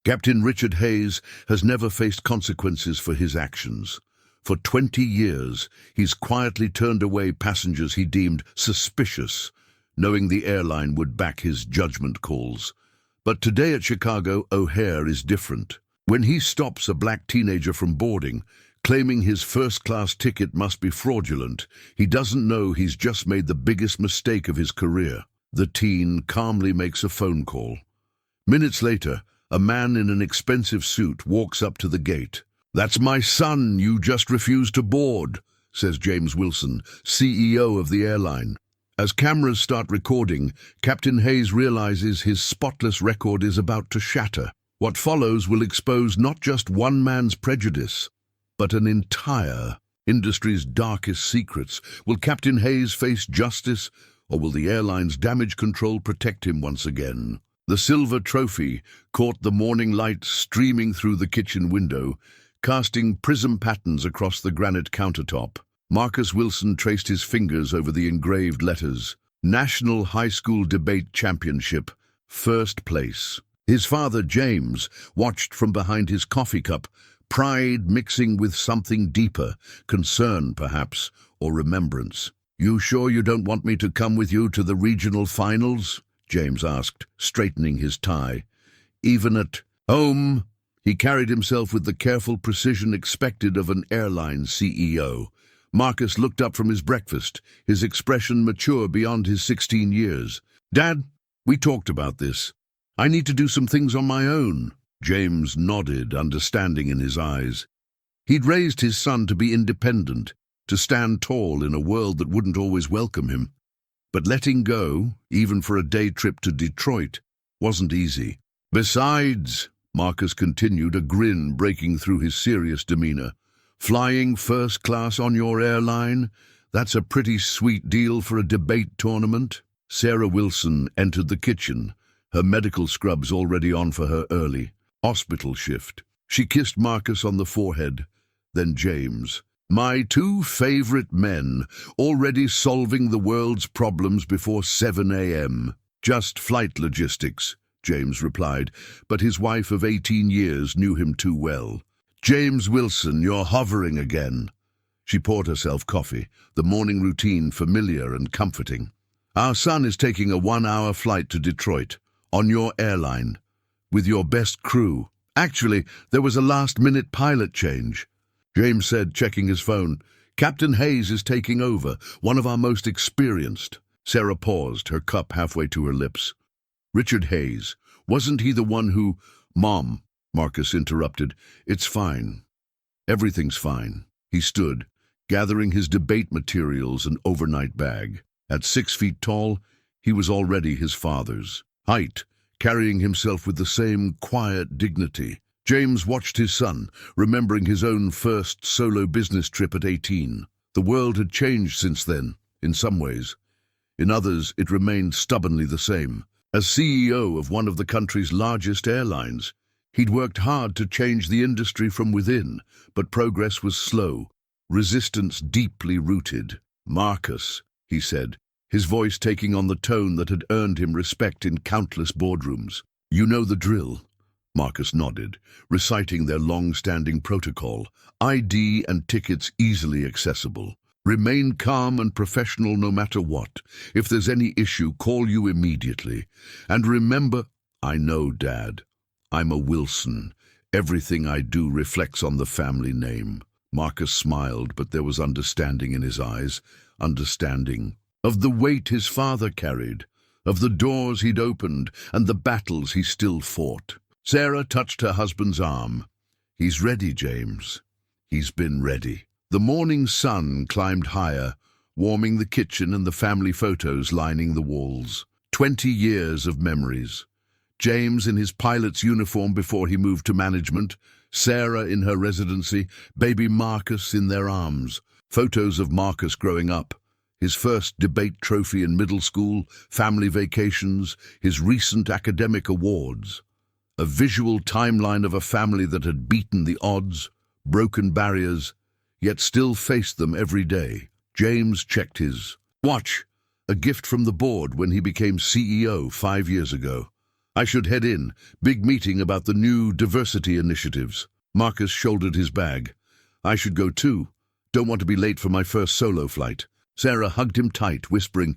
Captain Richard Hayes has never faced consequences for his actions. For 20 years, he's quietly turned away passengers he deemed suspicious, knowing the airline would back his judgment calls. But today at Chicago, O'Hare is different. When he stops a black teenager from boarding, claiming his first-class ticket must be fraudulent, he doesn't know he's just made the biggest mistake of his career. The teen calmly makes a phone call. Minutes later, a man in an expensive suit walks up to the gate. "That's my son you just refused to board," says James Wilson, CEO of the airline. As cameras start recording, Captain Hayes realizes his spotless record is about to shatter. What follows will expose not just one man's prejudice, but an entire industry's darkest secrets. Will Captain Hayes face justice, or will the airline's damage control protect him once again? The silver trophy caught the morning light streaming through the kitchen window, casting prism patterns across the granite countertop. Marcus Wilson traced his fingers over the engraved letters. National High School Debate Championship, first place. His father, James, watched from behind his coffee cup, pride mixing with something deeper, concern perhaps, or remembrance. "You sure you don't want me to come with you to the regional finals?" James asked, straightening his tie. Even at home, he carried himself with the careful precision expected of an airline CEO. Marcus looked up from his breakfast, his expression mature beyond his 16 years. "Dad, we talked about this. I need to do some things on my own." James nodded, understanding in his eyes. He'd raised his son to be independent, to stand tall in a world that wouldn't always welcome him. But letting go, even for a day trip to Detroit, wasn't easy. "Besides," Marcus continued, a grin breaking through his serious demeanor, "flying first class on your airline? That's a pretty sweet deal for a debate tournament." Sarah Wilson entered the kitchen, her medical scrubs already on for her early hospital shift. She kissed Marcus on the forehead, then James. "My two favorite men, already solving the world's problems before 7 a.m. "Just flight logistics," James replied, but his wife of 18 years knew him too well. "James Wilson, you're hovering again." She poured herself coffee, the morning routine familiar and comforting. "Our son is taking a 1-hour flight to Detroit, on your airline, with your best crew. Actually, there was a last-minute pilot change." James said, checking his phone. "Captain Hayes is taking over, one of our most experienced." Sarah paused, her cup halfway to her lips. "Richard Hayes, wasn't he the one who—" "Mom," Marcus interrupted, "it's fine. Everything's fine." He stood, gathering his debate materials and overnight bag. At 6 feet tall, he was already his father's height, carrying himself with the same quiet dignity. James watched his son, remembering his own first solo business trip at 18. The world had changed since then, in some ways. In others, it remained stubbornly the same. As CEO of one of the country's largest airlines, he'd worked hard to change the industry from within, but progress was slow, resistance deeply rooted. "Marcus," he said, his voice taking on the tone that had earned him respect in countless boardrooms. "You know the drill." Marcus nodded, reciting their long-standing protocol, ID and tickets easily accessible. "Remain calm and professional no matter what. If there's any issue, call you immediately. And remember—" "I know, Dad. I'm a Wilson. Everything I do reflects on the family name." Marcus smiled, but there was understanding in his eyes, understanding of the weight his father carried, of the doors he'd opened, and the battles he still fought. Sarah touched her husband's arm. "He's ready, James. He's been ready." The morning sun climbed higher, warming the kitchen and the family photos lining the walls. 20 years of memories. James in his pilot's uniform before he moved to management, Sarah in her residency, baby Marcus in their arms. Photos of Marcus growing up, his first debate trophy in middle school, family vacations, his recent academic awards. A visual timeline of a family that had beaten the odds, broken barriers, yet still faced them every day. James checked his watch, a gift from the board when he became CEO 5 years ago. I should head in. Big meeting about the new diversity initiatives. Marcus shouldered his bag. I should go too. Don't want to be late for my first solo flight. Sarah hugged him tight, whispering,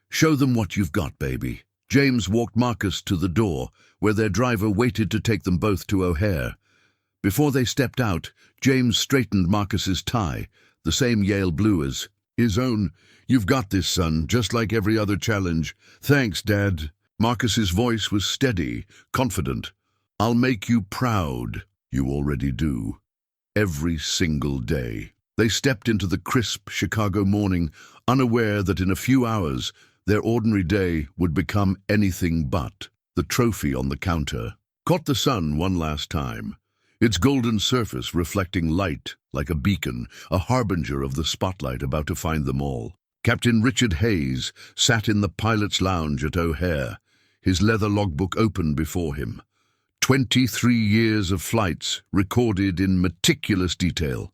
"Show them what you've got, baby." James walked Marcus to the door, where their driver waited to take them both to O'Hare. Before they stepped out, James straightened Marcus's tie, the same Yale blue as his own. "You've got this, son, just like every other challenge." "Thanks, Dad." Marcus's voice was steady, confident. "I'll make you proud." "You already do. Every single day." They stepped into the crisp Chicago morning, unaware that in a few hours their ordinary day would become anything but. The trophy on the counter caught the sun one last time, its golden surface reflecting light like a beacon, a harbinger of the spotlight about to find them all. Captain Richard Hayes sat in the pilot's lounge at O'Hare, his leather logbook open before him. 23 years of flights recorded in meticulous detail.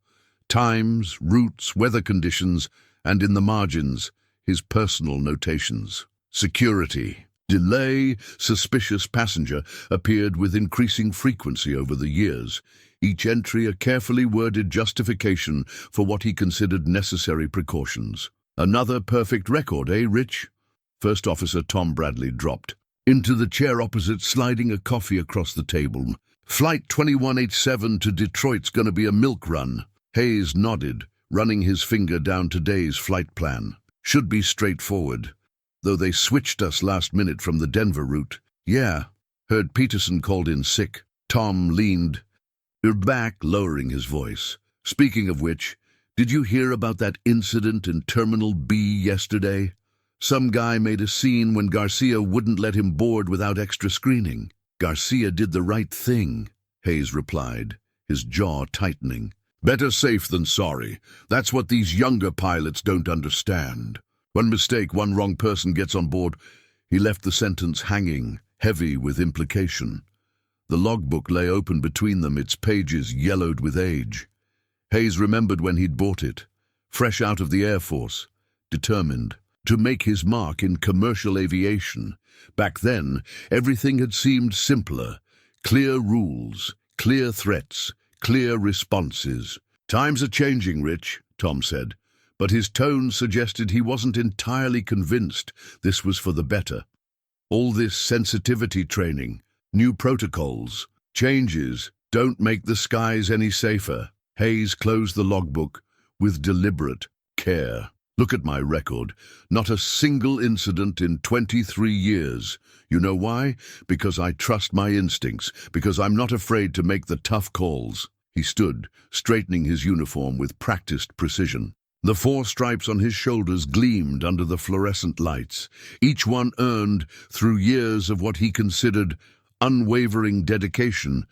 Times, routes, weather conditions, and in the margins, his personal notations. Security, delay, suspicious passenger appeared with increasing frequency over the years, each entry a carefully worded justification for what he considered necessary precautions. "Another perfect record, eh, Rich?" First Officer Tom Bradley dropped into the chair opposite, sliding a coffee across the table. "Flight 2187 to Detroit's gonna be a milk run." Hayes nodded, running his finger down today's flight plan. "Should be straightforward, though they switched us last minute from the Denver route." "Yeah, heard Peterson called in sick." Tom leaned back, lowering his voice. "Speaking of which, did you hear about that incident in Terminal B yesterday? Some guy made a scene when Garcia wouldn't let him board without extra screening." "Garcia did the right thing," Hayes replied, his jaw tightening. "Better safe than sorry. That's what these younger pilots don't understand. One mistake, one wrong person gets on board." He left the sentence hanging, heavy with implication. The logbook lay open between them, its pages yellowed with age. Hayes remembered when he'd bought it, fresh out of the Air Force, determined to make his mark in commercial aviation. Back then, everything had seemed simpler. Clear rules, clear threats, clear responses. "Times are changing, Rich," Tom said, but his tone suggested he wasn't entirely convinced this was for the better. All this sensitivity training, new protocols, changes, don't make the skies any safer. Hayes closed the logbook with deliberate care. "Look at my record. Not a single incident in 23 years. You know why? Because I trust my instincts, because I'm not afraid to make the tough calls." He stood, straightening his uniform with practiced precision. The 4 stripes on his shoulders gleamed under the fluorescent lights, each one earned through years of what he considered unwavering dedication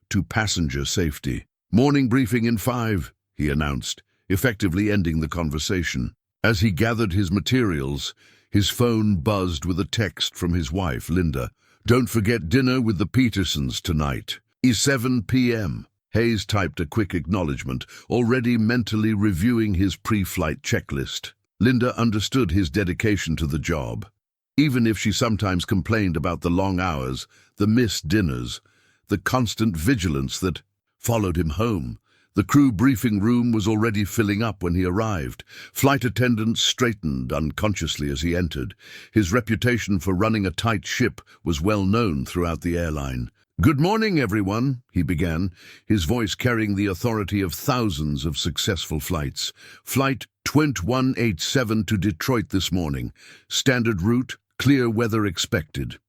to passenger safety. "Morning briefing in 5, he announced, effectively ending the conversation. As he gathered his materials, his phone buzzed with a text from his wife, Linda. "Don't forget dinner with the Petersons tonight. It's 7 p.m. Hayes typed a quick acknowledgement, already mentally reviewing his pre-flight checklist. Linda understood his dedication to the job. Even if she sometimes complained about the long hours, the missed dinners, the constant vigilance that followed him home. The crew briefing room was already filling up when he arrived. Flight attendants straightened unconsciously as he entered. His reputation for running a tight ship was well known throughout the airline. "Good morning, everyone," he began, his voice carrying the authority of thousands of successful flights. "Flight 2187 to Detroit this morning. Standard route, clear weather expected."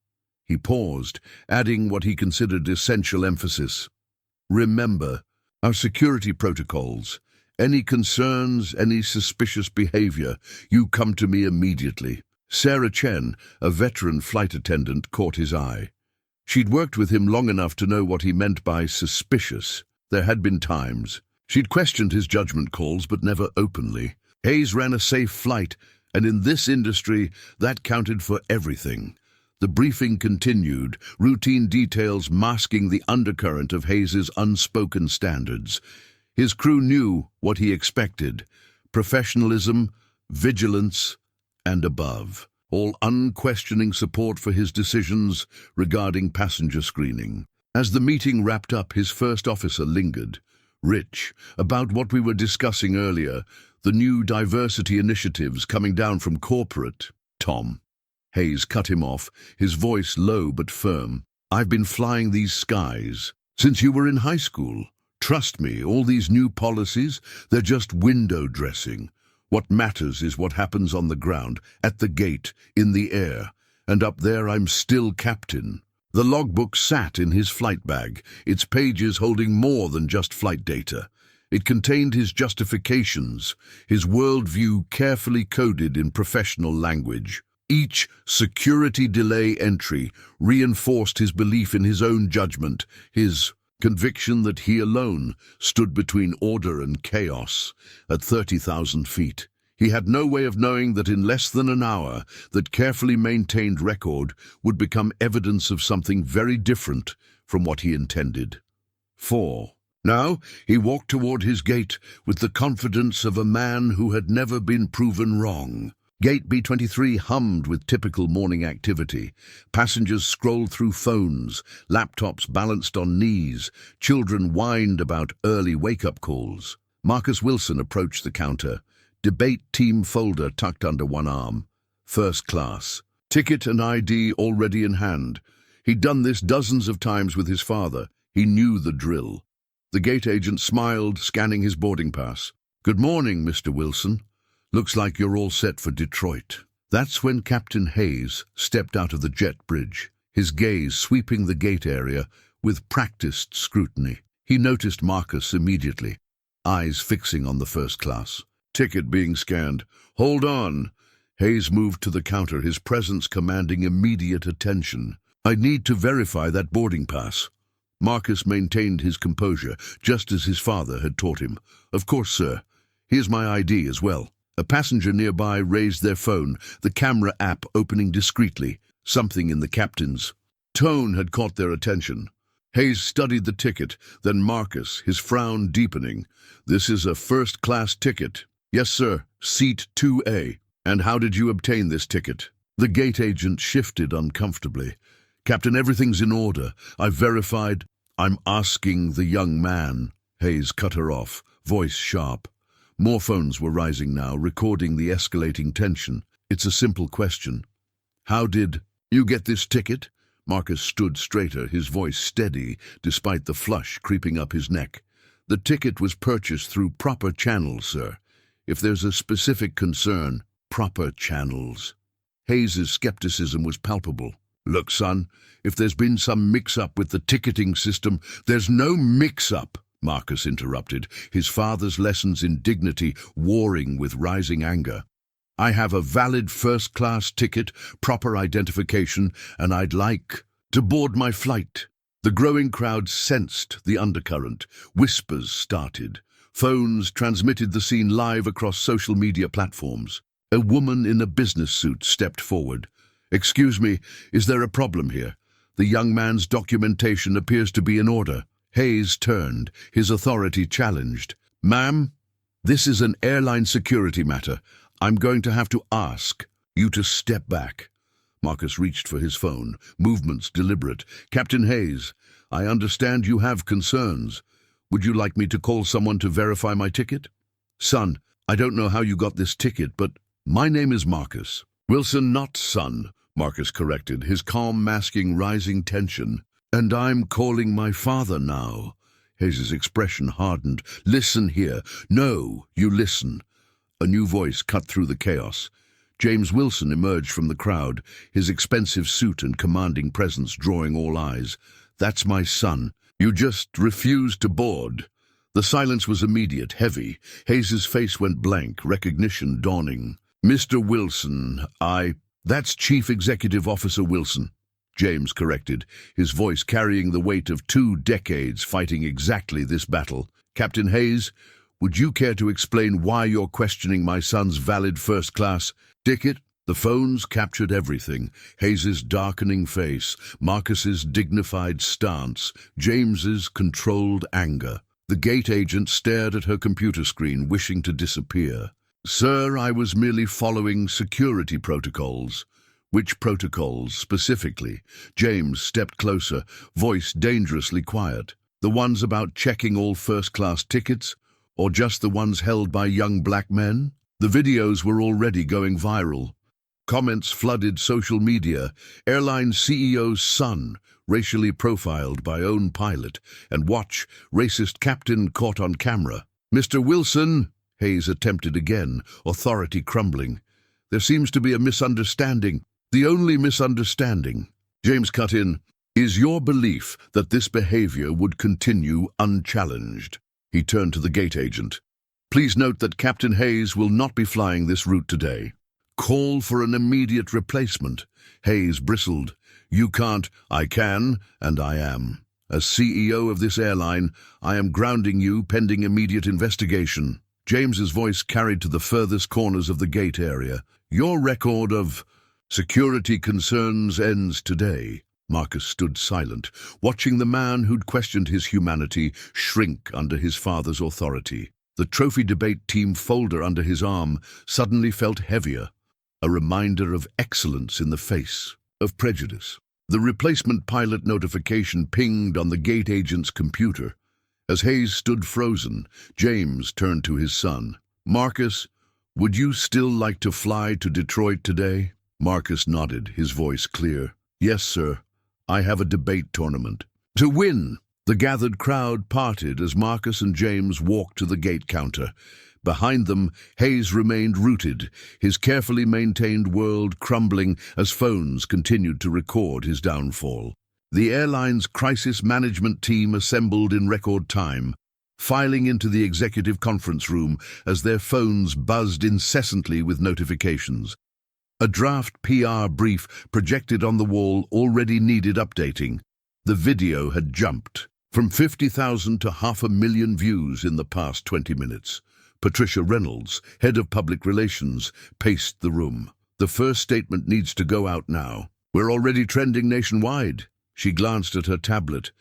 He paused, adding what he considered essential emphasis. "Remember our security protocols. Any concerns, any suspicious behavior, you come to me immediately." Sarah Chen, a veteran flight attendant, caught his eye. She'd worked with him long enough to know what he meant by suspicious. There had been times. She'd questioned his judgment calls, but never openly. Hayes ran a safe flight, and in this industry, that counted for everything. The briefing continued, routine details masking the undercurrent of Hayes's unspoken standards. His crew knew what he expected: professionalism, vigilance, and above. all unquestioning support for his decisions regarding passenger screening. As the meeting wrapped up, his first officer lingered. Rich, about what we were discussing earlier, the new diversity initiatives coming down from corporate. Tom. Hayes cut him off, his voice low but firm. I've been flying these skies since you were in high school. Trust me, all these new policies, they're just window dressing. What matters is what happens on the ground, at the gate, in the air. And up there I'm still captain. The logbook sat in his flight bag, its pages holding more than just flight data. It contained his justifications, his worldview carefully coded in professional language. Each security delay entry reinforced his belief in his own judgment, his conviction that he alone stood between order and chaos at 30,000 feet. He had no way of knowing that in less than an hour, that carefully maintained record would become evidence of something very different from what he intended. 4. Now he walked toward his gate with the confidence of a man who had never been proven wrong. Gate B23 hummed with typical morning activity. Passengers scrolled through phones, laptops balanced on knees, children whined about early wake-up calls. Marcus Wilson approached the counter, debate team folder tucked under one arm. First class. Ticket and ID already in hand. He'd done this dozens of times with his father. He knew the drill. The gate agent smiled, scanning his boarding pass. Good morning, Mr. Wilson. Looks like you're all set for Detroit. That's when Captain Hayes stepped out of the jet bridge, his gaze sweeping the gate area with practiced scrutiny. He noticed Marcus immediately, eyes fixing on the first class. Ticket being scanned. Hold on. Hayes moved to the counter, his presence commanding immediate attention. I need to verify that boarding pass. Marcus maintained his composure, just as his father had taught him. Of course, sir. Here's my ID as well. A passenger nearby raised their phone, the camera app opening discreetly. Something in the captain's tone had caught their attention. Hayes studied the ticket, then Marcus, his frown deepening. This is a first-class ticket. Yes, sir. Seat 2A. And how did you obtain this ticket? The gate agent shifted uncomfortably. Captain, everything's in order. I've verified. I'm asking the young man. Hayes cut her off, voice sharp. More phones were rising now, recording the escalating tension. It's a simple question. How did you get this ticket? Marcus stood straighter, his voice steady, despite the flush creeping up his neck. The ticket was purchased through proper channels, sir. If there's a specific concern, proper channels. Hayes's skepticism was palpable. Look, son, if there's been some mix-up with the ticketing system, there's no mix-up. Marcus interrupted, his father's lessons in dignity warring with rising anger. I have a valid first-class ticket, proper identification, and I'd like to board my flight. The growing crowd sensed the undercurrent. Whispers started. Phones transmitted the scene live across social media platforms. A woman in a business suit stepped forward. Excuse me, is there a problem here? The young man's documentation appears to be in order. Hayes turned, his authority challenged. Ma'am, this is an airline security matter. I'm going to have to ask you to step back. Marcus reached for his phone, movements deliberate. Captain Hayes, I understand you have concerns. Would you like me to call someone to verify my ticket? Son, I don't know how you got this ticket, but my name is Marcus. Wilson, not son, Marcus corrected, his calm masking rising tension. And I'm calling my father now. Hayes's expression hardened. Listen here. No, you listen. A new voice cut through the chaos. James Wilson emerged from the crowd, his expensive suit and commanding presence drawing all eyes. That's my son. You just refused to board. The silence was immediate, heavy. Hayes's face went blank, recognition dawning. Mr. Wilson, That's Chief Executive Officer Wilson. James corrected, his voice carrying the weight of 2 decades fighting exactly this battle. Captain Hayes, would you care to explain why you're questioning my son's valid first-class ticket? The phones captured everything. Hayes's darkening face, Marcus's dignified stance, James's controlled anger. The gate agent stared at her computer screen, wishing to disappear. Sir, I was merely following security protocols. Which protocols, specifically? James stepped closer, voice dangerously quiet. The ones about checking all first-class tickets? Or just the ones held by young black men? The videos were already going viral. Comments flooded social media. Airline CEO's son, racially profiled by own pilot. And watch, racist captain caught on camera. "Mr. Wilson," Hayes attempted again, authority crumbling. "There seems to be a misunderstanding. The only misunderstanding," James cut in, "is your belief that this behavior would continue unchallenged." He turned to the gate agent. "Please note that Captain Hayes will not be flying this route today. Call for an immediate replacement." Hayes bristled. "You can't." "I can, and I am. As CEO of this airline, I am grounding you pending immediate investigation." James's voice carried to the furthest corners of the gate area. "Your record of security concerns ends today." Marcus stood silent, watching the man who'd questioned his humanity shrink under his father's authority. The trophy debate team folder under his arm suddenly felt heavier, a reminder of excellence in the face of prejudice. The replacement pilot notification pinged on the gate agent's computer. As Hayes stood frozen, James turned to his son. "Marcus, would you still like to fly to Detroit today?" Marcus nodded, his voice clear. "Yes, sir. I have a debate tournament to win." The gathered crowd parted as Marcus and James walked to the gate counter. Behind them, Hayes remained rooted, his carefully maintained world crumbling as phones continued to record his downfall. The airline's crisis management team assembled in record time, filing into the executive conference room as their phones buzzed incessantly with notifications. A draft PR brief projected on the wall already needed updating. The video had jumped from 50,000 to 500,000 views in the past 20 minutes. Patricia Reynolds, head of public relations, paced the room. "The first statement needs to go out now. We're already trending nationwide." She glanced at her tablet.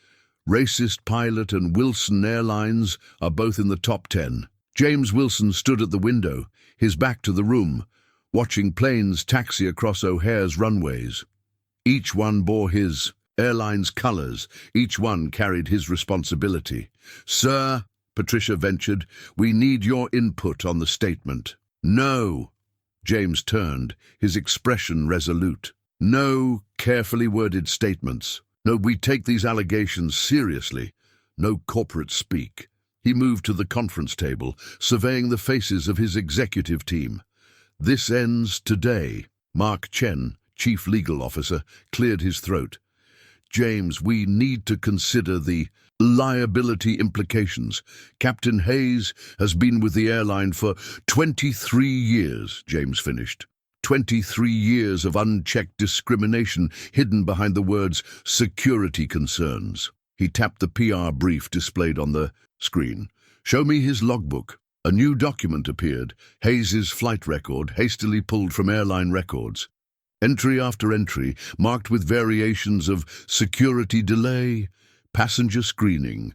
"Racist pilot and Wilson Airlines are both in the top 10. James Wilson stood at the window, his back to the room, watching planes taxi across O'Hare's runways. Each one bore his airline's colors. Each one carried his responsibility. "Sir," Patricia ventured, "we need your input on the statement." "No." James turned, his expression resolute. "No carefully worded statements. No, we take these allegations seriously. No corporate speak." He moved to the conference table, surveying the faces of his executive team. "This ends today." Mark Chen, chief legal officer, cleared his throat. "James, we need to consider the liability implications. Captain Hayes has been with the airline for 23 years, James finished. 23 years of unchecked discrimination hidden behind the words security concerns. He tapped the PR brief displayed on the screen. "Show me his logbook." A new document appeared, Hayes's flight record, hastily pulled from airline records. Entry after entry, marked with variations of security delay, passenger screening,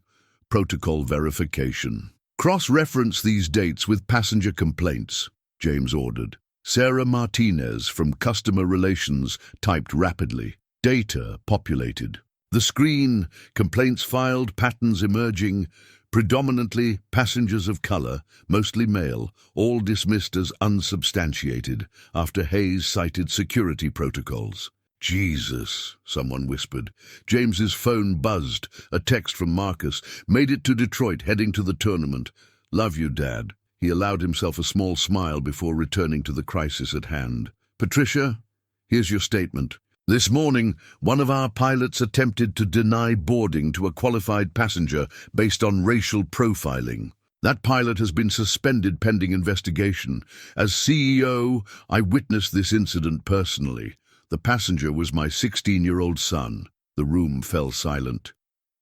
protocol verification. "Cross-reference these dates with passenger complaints," James ordered. Sarah Martinez from Customer Relations typed rapidly. Data populated. The screen, complaints filed, patterns emerging, predominantly passengers of color, mostly male, all dismissed as unsubstantiated after Hayes cited security protocols. "Jesus," someone whispered. James's phone buzzed. A text from Marcus. "Made it to Detroit, heading to the tournament. Love you, Dad." He allowed himself a small smile before returning to the crisis at hand. "Patricia, here's your statement. This morning, one of our pilots attempted to deny boarding to a qualified passenger based on racial profiling. That pilot has been suspended pending investigation. As CEO, I witnessed this incident personally. The passenger was my 16-year-old son." The room fell silent.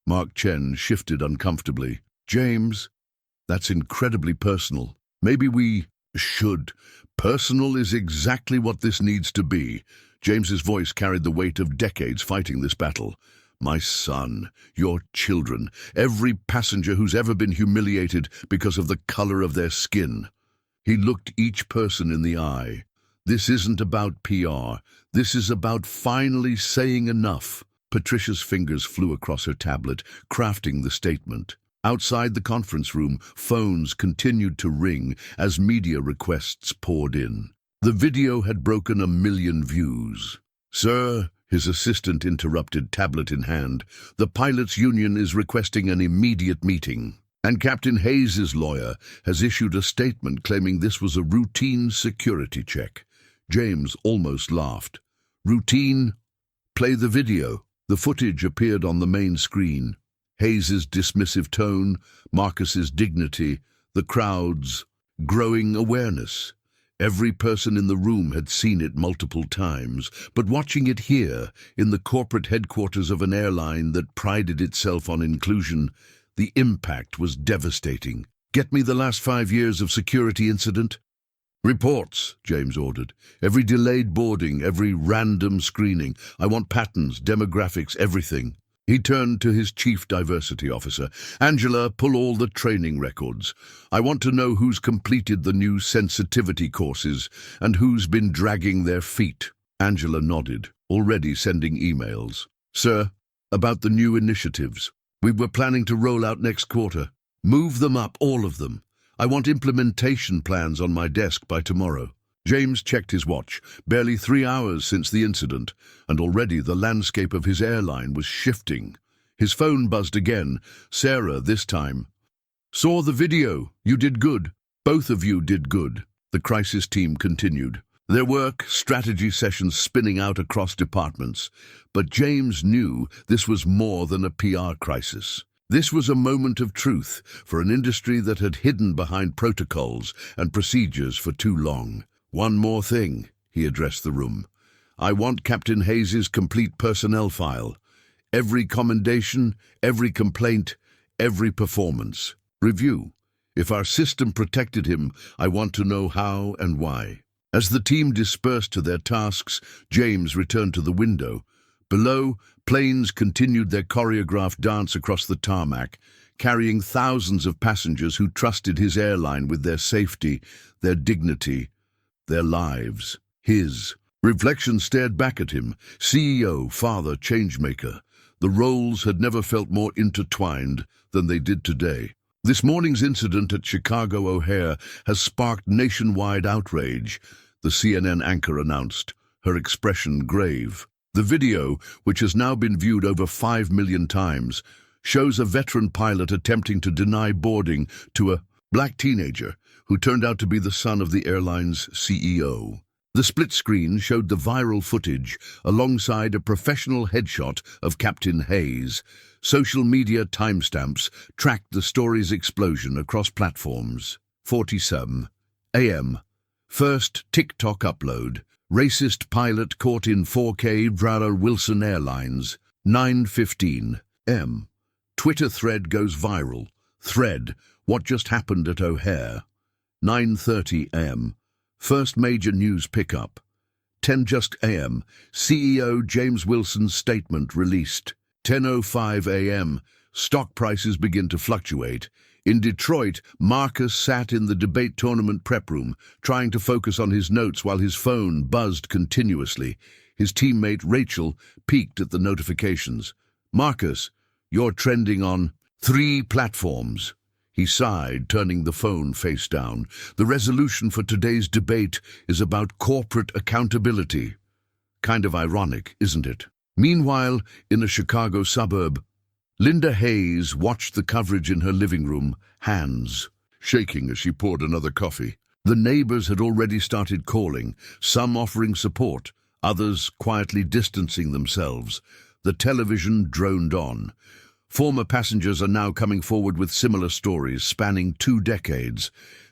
Mark Chen shifted uncomfortably. "James, that's incredibly personal. Maybe we should. Personal is exactly what this needs to be." James's voice carried the weight of decades fighting this battle. "My son, your children, every passenger who's ever been humiliated because of the color of their skin." He looked each person in the eye. This isn't about PR. This is about finally saying enough. Patricia's fingers flew across her tablet, crafting the statement. Outside the conference room, phones continued to ring as media requests poured in. The video had broken 1 million views. "Sir," his assistant interrupted, tablet in hand, "the pilots' union is requesting an immediate meeting. And Captain Hayes's lawyer has issued a statement claiming this was a routine security check." James almost laughed. "Routine? Play the video." The footage appeared on the main screen. Hayes's dismissive tone, Marcus's dignity, the crowd's growing awareness. Every person in the room had seen it multiple times, but watching it here, in the corporate headquarters of an airline that prided itself on inclusion, the impact was devastating. "Get me the last 5 years of security incident." "Reports," James ordered. "Every delayed boarding, every random screening. I want patterns, demographics, everything." He turned to his chief diversity officer. "Angela, pull all the training records. I want to know who's completed the new sensitivity courses and who's been dragging their feet." Angela nodded, already sending emails. "Sir, about the new initiatives. We were planning to roll out next quarter. Move them up, all of them. I want implementation plans on my desk by tomorrow." James checked his watch. Barely 3 hours since the incident, and already the landscape of his airline was shifting. His phone buzzed again. Sarah, this time. "Saw the video. You did good. Both of you did good." The crisis team continued, their work, strategy sessions spinning out across departments. But James knew this was more than a PR crisis. This was a moment of truth for an industry that had hidden behind protocols and procedures for too long. "One more thing," he addressed the room. "I want Captain Hayes's complete personnel file. Every commendation, every complaint, every performance. Review. If our system protected him, I want to know how and why." As the team dispersed to their tasks, James returned to the window. Below, planes continued their choreographed dance across the tarmac, carrying thousands of passengers who trusted his airline with their safety, their dignity, their lives. His reflection stared back at him. CEO, father, changemaker. The roles had never felt more intertwined than they did today. This morning's incident at Chicago O'Hare has sparked nationwide outrage, the CNN anchor announced, her expression grave. The video, which has now been viewed over 5 million times, shows a veteran pilot attempting to deny boarding to a black teenager who turned out to be the son of the airline's CEO. The split screen showed the viral footage alongside a professional headshot of Captain Hayes. Social media timestamps tracked the story's explosion across platforms. 47 a.m. First TikTok upload. Racist pilot caught in 4K Broward Wilson Airlines. 9:15 m. Twitter thread goes viral. Thread, what just happened at O'Hare? 9:30 am. First major news pickup. 10 just am. CEO James Wilson's statement released. 10:05 am. Stock prices begin to fluctuate. In Detroit, Marcus sat in the debate tournament prep room, trying to focus on his notes while his phone buzzed continuously. His teammate Rachel peeked at the notifications. "Marcus, you're trending on 3 platforms." He sighed, turning the phone face down. "The resolution for today's debate is about corporate accountability." Kind of ironic, isn't it? Meanwhile, in a Chicago suburb, Linda Hayes watched the coverage in her living room, hands shaking as she poured another coffee. The neighbors had already started calling, some offering support, others quietly distancing themselves. The television droned on. Former passengers are now coming forward with similar stories spanning 2 decades.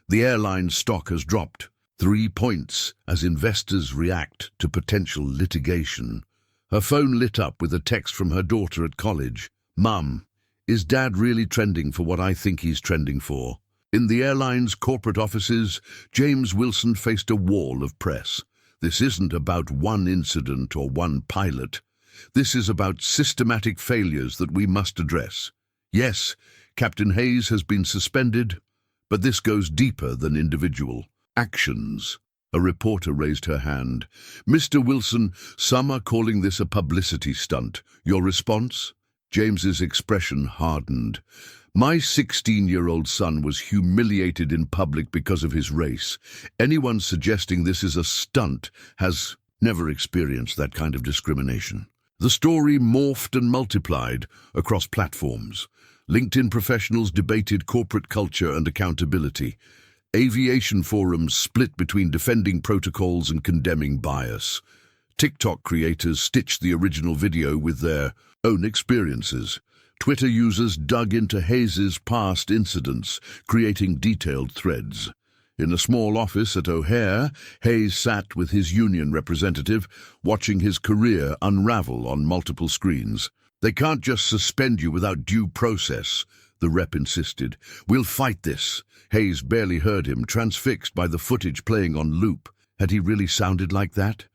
The airline stock has dropped 3 points as investors react to potential litigation. Her phone lit up with a text from her daughter at college. "Mum, is Dad really trending for what I think he's trending for?" In the airline's corporate offices, James Wilson faced a wall of press. This isn't about one incident or one pilot. This is about systematic failures that we must address. Yes, Captain Hayes has been suspended, but this goes deeper than individual actions. A reporter raised her hand. "Mr. Wilson, some are calling this a publicity stunt. Your response?" James's expression hardened. "My 16-year-old son was humiliated in public because of his race. Anyone suggesting this is a stunt has never experienced that kind of discrimination." The story morphed and multiplied across platforms. LinkedIn professionals debated corporate culture and accountability. Aviation forums split between defending protocols and condemning bias. TikTok creators stitched the original video with their own experiences. Twitter users dug into Hayes' past incidents, creating detailed threads. In a small office at O'Hare, Hayes sat with his union representative, watching his career unravel on multiple screens. "They can't just suspend you without due process," the rep insisted. "We'll fight this." Hayes barely heard him, transfixed by the footage playing on loop. Had he really sounded like that?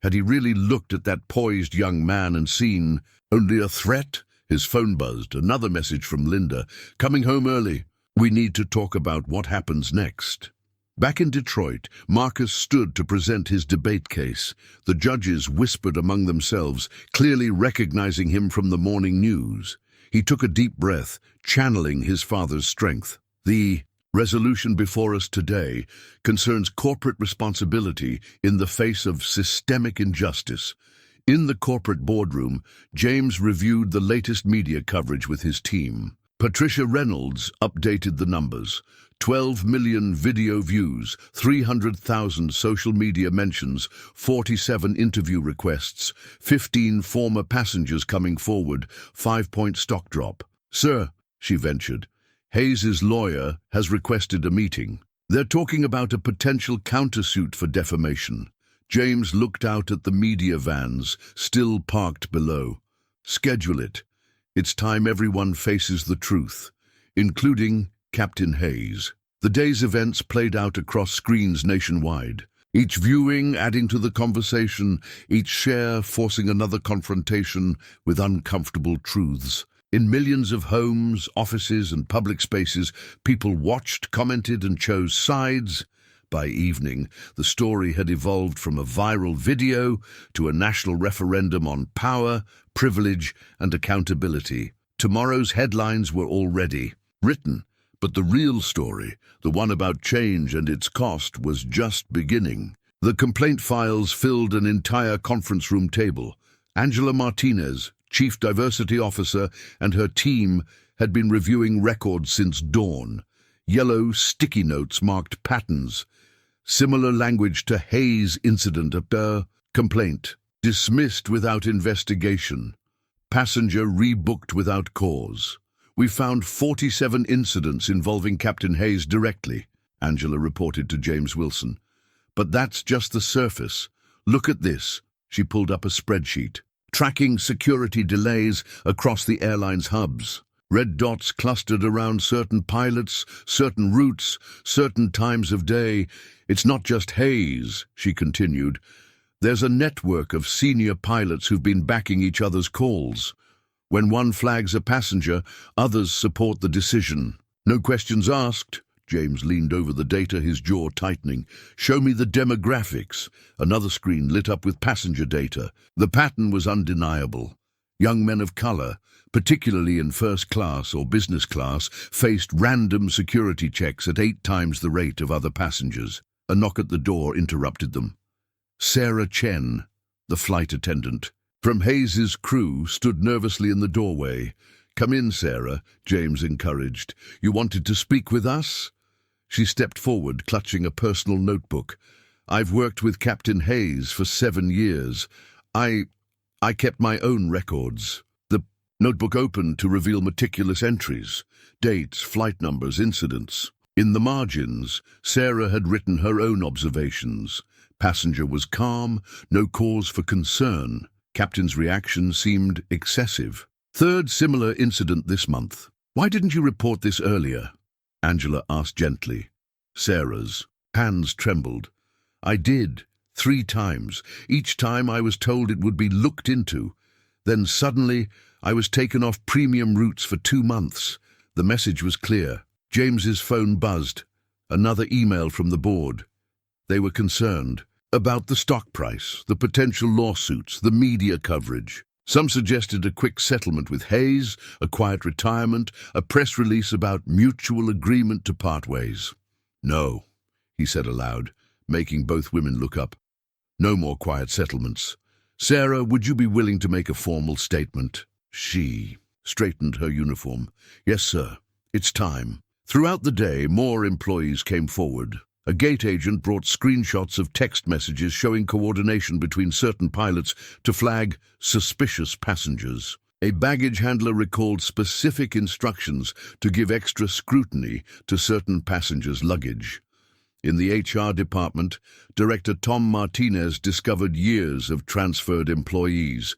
Had he really looked at that poised young man and seen only a threat? His phone buzzed. Another message from Linda. "Coming home early. We need to talk about what happens next." Back in Detroit, Marcus stood to present his debate case. The judges whispered among themselves, clearly recognizing him from the morning news. He took a deep breath, channeling his father's strength. "The resolution before us today concerns corporate responsibility in the face of systemic injustice." In the corporate boardroom, James reviewed the latest media coverage with his team. Patricia Reynolds updated the numbers. 12 million video views, 300,000 social media mentions, 47 interview requests, 15 former passengers coming forward, 5-point stock drop. "Sir," she ventured, "Hayes' lawyer has requested a meeting. They're talking about a potential countersuit for defamation." James looked out at the media vans, still parked below. "Schedule it. It's time everyone faces the truth, including Captain Hayes." The day's events played out across screens nationwide, each viewing adding to the conversation, each share forcing another confrontation with uncomfortable truths. In millions of homes, offices, and public spaces, people watched, commented, and chose sides. By evening, the story had evolved from a viral video to a national referendum on power, privilege, and accountability. Tomorrow's headlines were already written, but the real story, the one about change and its cost, was just beginning. The complaint files filled an entire conference room table. Angela Martinez, Chief Diversity Officer, and her team had been reviewing records since dawn. Yellow sticky notes marked patterns. Similar language to Hayes' incident. Complaint. Dismissed without investigation. Passenger rebooked without cause. "We found 47 incidents involving Captain Hayes directly," Angela reported to James Wilson. "But that's just the surface. Look at this." She pulled up a spreadsheet, tracking security delays across the airline's hubs. Red dots clustered around certain pilots, certain routes, certain times of day. "It's not just Hayes," she continued. "There's a network of senior pilots who've been backing each other's calls. When one flags a passenger, others support the decision. No questions asked." James leaned over the data, his jaw tightening. "Show me the demographics." Another screen lit up with passenger data. The pattern was undeniable. Young men of color, particularly in first class or business class, faced random security checks at 8 times the rate of other passengers. A knock at the door interrupted them. Sarah Chen, the flight attendant, from Hayes' crew, stood nervously in the doorway. "Come in, Sarah," James encouraged. "You wanted to speak with us?" She stepped forward, clutching a personal notebook. "I've worked with Captain Hayes for 7 years. I kept my own records." The notebook opened to reveal meticulous entries, dates, flight numbers, incidents. In the margins, Sarah had written her own observations. Passenger was calm, no cause for concern. Captain's reaction seemed excessive. "Third similar incident this month. Why didn't you report this earlier?" Angela asked gently. Sarah's hands trembled. "I did, 3 times. Each time I was told it would be looked into. Then suddenly I was taken off premium routes for 2 months. The message was clear." James's phone buzzed. Another email from the board. They were concerned about the stock price, the potential lawsuits, the media coverage. Some suggested a quick settlement with Hayes, a quiet retirement, a press release about mutual agreement to part ways. "No," he said aloud, making both women look up. "No more quiet settlements. Sarah, would you be willing to make a formal statement?" She straightened her uniform. "Yes, sir. It's time." Throughout the day, more employees came forward. A gate agent brought screenshots of text messages showing coordination between certain pilots to flag suspicious passengers. A baggage handler recalled specific instructions to give extra scrutiny to certain passengers' luggage. In the HR department, Director Tom Martinez discovered years of transferred employees,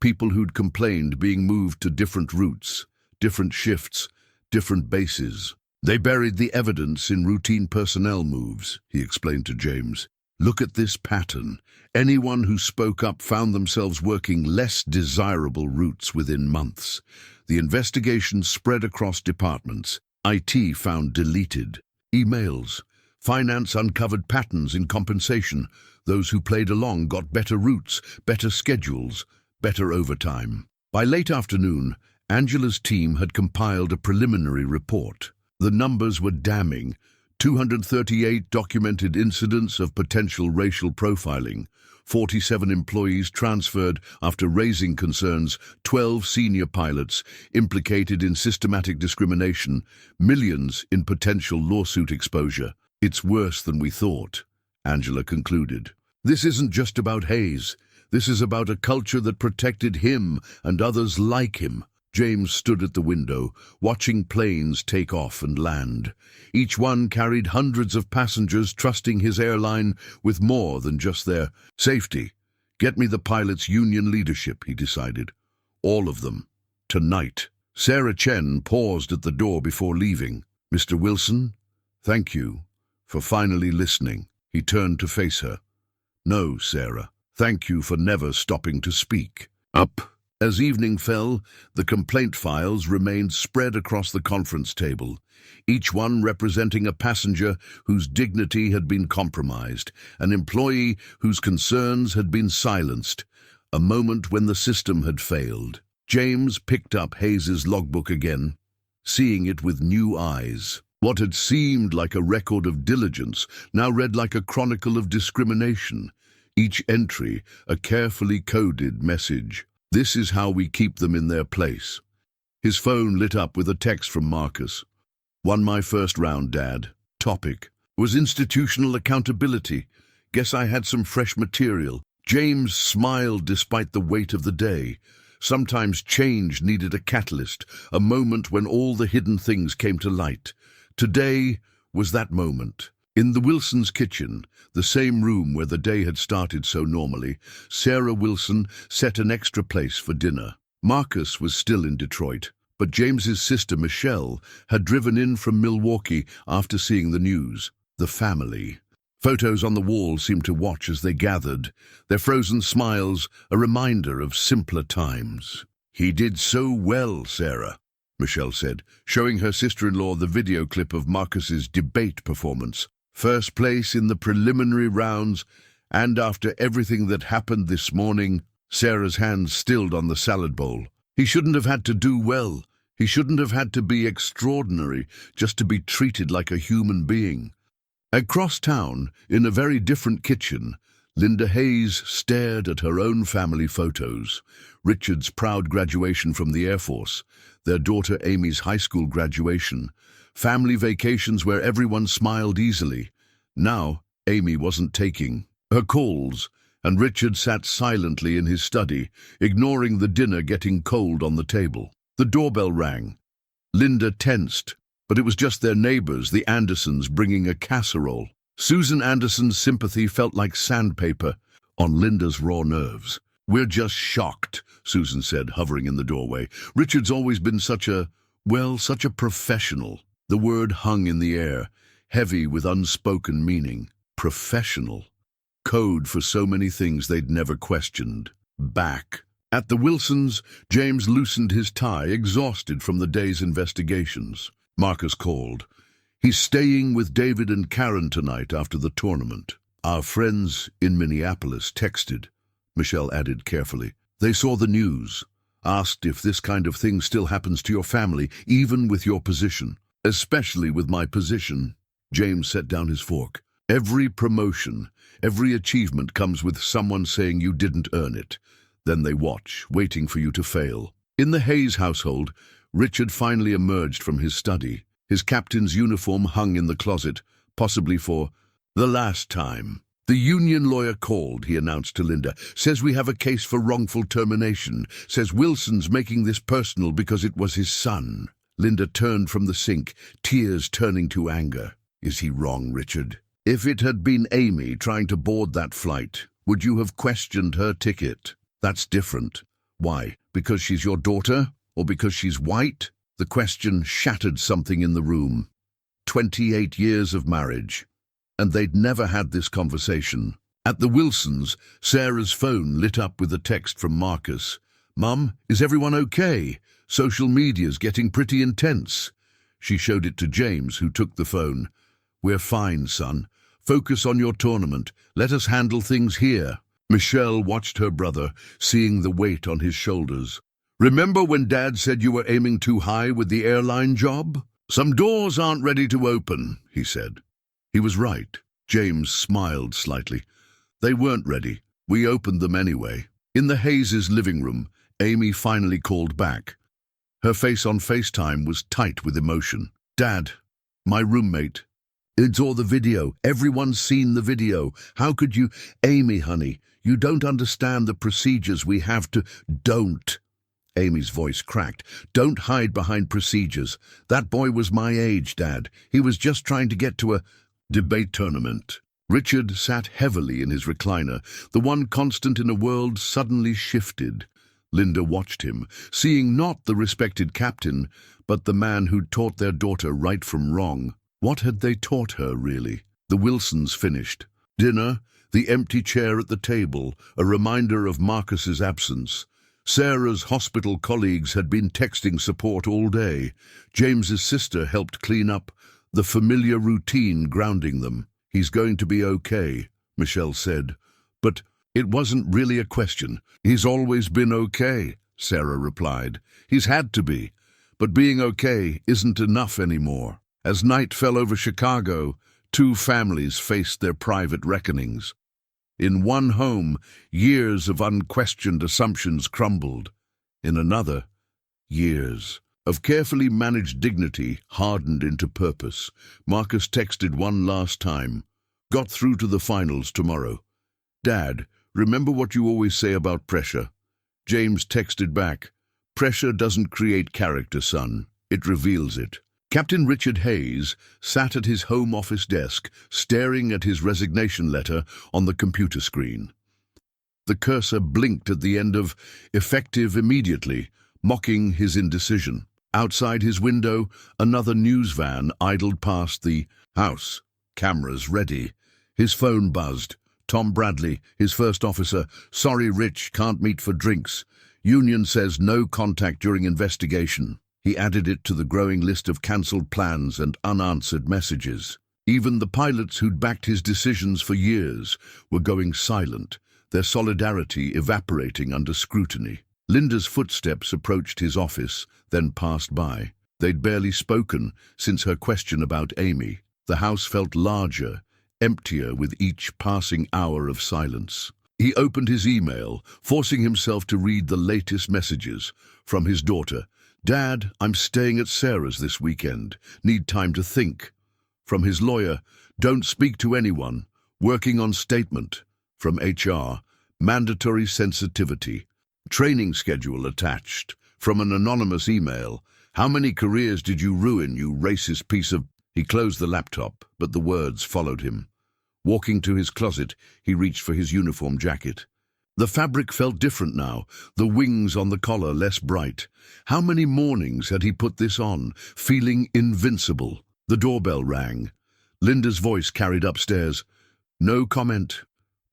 people who'd complained being moved to different routes, different shifts, different bases. "They buried the evidence in routine personnel moves," he explained to James. "Look at this pattern. Anyone who spoke up found themselves working less desirable routes within months. The investigation spread across departments. IT found deleted emails. Finance uncovered patterns in compensation. Those who played along got better routes, better schedules, better overtime." By late afternoon, Angela's team had compiled a preliminary report. The numbers were damning. 238 documented incidents of potential racial profiling, 47 employees transferred after raising concerns, 12 senior pilots implicated in systematic discrimination, millions in potential lawsuit exposure. "It's worse than we thought," Angela concluded. "This isn't just about Hayes. This is about a culture that protected him and others like him." James stood at the window, watching planes take off and land. Each one carried hundreds of passengers, trusting his airline with more than just their safety. "Get me the pilots' union leadership," he decided. "All of them. Tonight." Sarah Chen paused at the door before leaving. "Mr. Wilson, thank you for finally listening." He turned to face her. "No, Sarah, thank you for never stopping to speak." Up. As evening fell, the complaint files remained spread across the conference table, each one representing a passenger whose dignity had been compromised, an employee whose concerns had been silenced, a moment when the system had failed. James picked up Hayes's logbook again, seeing it with new eyes. What had seemed like a record of diligence now read like a chronicle of discrimination, each entry a carefully coded message. "This is how we keep them in their place." His phone lit up with a text from Marcus. "Won my first round, Dad. Topic was institutional accountability. Guess I had some fresh material." James smiled despite the weight of the day. Sometimes change needed a catalyst, a moment when all the hidden things came to light. Today was that moment. In the Wilsons' kitchen, the same room where the day had started so normally, Sarah Wilson set an extra place for dinner. Marcus was still in Detroit, but James's sister Michelle had driven in from Milwaukee after seeing the news. The family. Photos on the wall seemed to watch as they gathered, their frozen smiles a reminder of simpler times. "He did so well, Sarah," Michelle said, showing her sister-in-law the video clip of Marcus's debate performance. "First place in the preliminary rounds, and after everything that happened this morning." Sarah's hand stilled on the salad bowl. "He shouldn't have had to do well. He shouldn't have had to be extraordinary just to be treated like a human being." Across town, in a very different kitchen, Linda Hayes stared at her own family photos. Richard's proud graduation from the Air Force, their daughter Amy's high school graduation, family vacations where everyone smiled easily. Now, Amy wasn't taking her calls, and Richard sat silently in his study, ignoring the dinner getting cold on the table. The doorbell rang. Linda tensed, but it was just their neighbors, the Andersons, bringing a casserole. Susan Anderson's sympathy felt like sandpaper on Linda's raw nerves. "We're just shocked," Susan said, hovering in the doorway. "Richard's always been such a professional." The word hung in the air, heavy with unspoken meaning. Professional. Code for so many things they'd never questioned. Back. At the Wilsons', James loosened his tie, exhausted from the day's investigations. Marcus called. "He's staying with David and Karen tonight after the tournament." Our friends in Minneapolis texted, Michelle added carefully. They saw the news, asked if this kind of thing still happens to your family, even with your position. Especially with my position. James set down his fork. Every promotion, every achievement comes with someone saying you didn't earn it. Then they watch, waiting for you to fail. In the Hayes household, Richard finally emerged from his study. His captain's uniform hung in the closet, possibly for the last time. The union lawyer called, he announced to Linda. Says we have a case for wrongful termination. Says Wilson's making this personal because it was his son. Linda turned from the sink, tears turning to anger. Is he wrong, Richard? If it had been Amy trying to board that flight, would you have questioned her ticket? That's different. Why? Because she's your daughter? Or because she's white? The question shattered something in the room. 28 years of marriage. And they'd never had this conversation. At the Wilsons, Sarah's phone lit up with a text from Marcus. Mum, is everyone okay? Social media's getting pretty intense. She showed it to James, who took the phone. We're fine, son. Focus on your tournament. Let us handle things here. Michelle watched her brother, seeing the weight on his shoulders. Remember when Dad said you were aiming too high with the airline job? Some doors aren't ready to open, he said. He was right. James smiled slightly. They weren't ready. We opened them anyway. In the Hayes' living room, Amy finally called back. Her face on FaceTime was tight with emotion. Dad, my roommate. It's all the video. Everyone's seen the video. How could you? Amy, honey, you don't understand the procedures we have to. Don't. Amy's voice cracked. Don't hide behind procedures. That boy was my age, Dad. He was just trying to get to a debate tournament. Richard sat heavily in his recliner. The one constant in a world suddenly shifted. Linda watched him, seeing not the respected captain, but the man who'd taught their daughter right from wrong. What had they taught her, really? The Wilsons finished. Dinner, the empty chair at the table, a reminder of Marcus's absence. Sarah's hospital colleagues had been texting support all day. James's sister helped clean up, the familiar routine grounding them. He's going to be okay, Michelle said. But it wasn't really a question. He's always been okay, Sarah replied. He's had to be. But being okay isn't enough anymore. As night fell over Chicago, two families faced their private reckonings. In one home, years of unquestioned assumptions crumbled. In another, years of carefully managed dignity hardened into purpose. Marcus texted one last time. Got through to the finals tomorrow. Dad, remember what you always say about pressure? James texted back. Pressure doesn't create character, son. It reveals it. Captain Richard Hayes sat at his home office desk, staring at his resignation letter on the computer screen. The cursor blinked at the end of effective immediately, mocking his indecision. Outside his window, another news van idled past the house, cameras ready. His phone buzzed. Tom Bradley, his first officer. Sorry, Rich, can't meet for drinks. Union says no contact during investigation. He added it to the growing list of cancelled plans and unanswered messages. Even the pilots who'd backed his decisions for years were going silent, their solidarity evaporating under scrutiny. Linda's footsteps approached his office, then passed by. They'd barely spoken since her question about Amy. The house felt larger, emptier with each passing hour of silence. He opened his email, forcing himself to read the latest messages from his daughter. Dad, I'm staying at Sarah's this weekend. Need time to think. From his lawyer, don't speak to anyone. Working on statement. From HR, mandatory sensitivity. Training schedule attached. From an anonymous email. How many careers did you ruin, you racist piece of... He closed the laptop, but the words followed him. Walking to his closet, he reached for his uniform jacket. The fabric felt different now, the wings on the collar less bright. How many mornings had he put this on, feeling invincible? The doorbell rang. Linda's voice carried upstairs. No comment.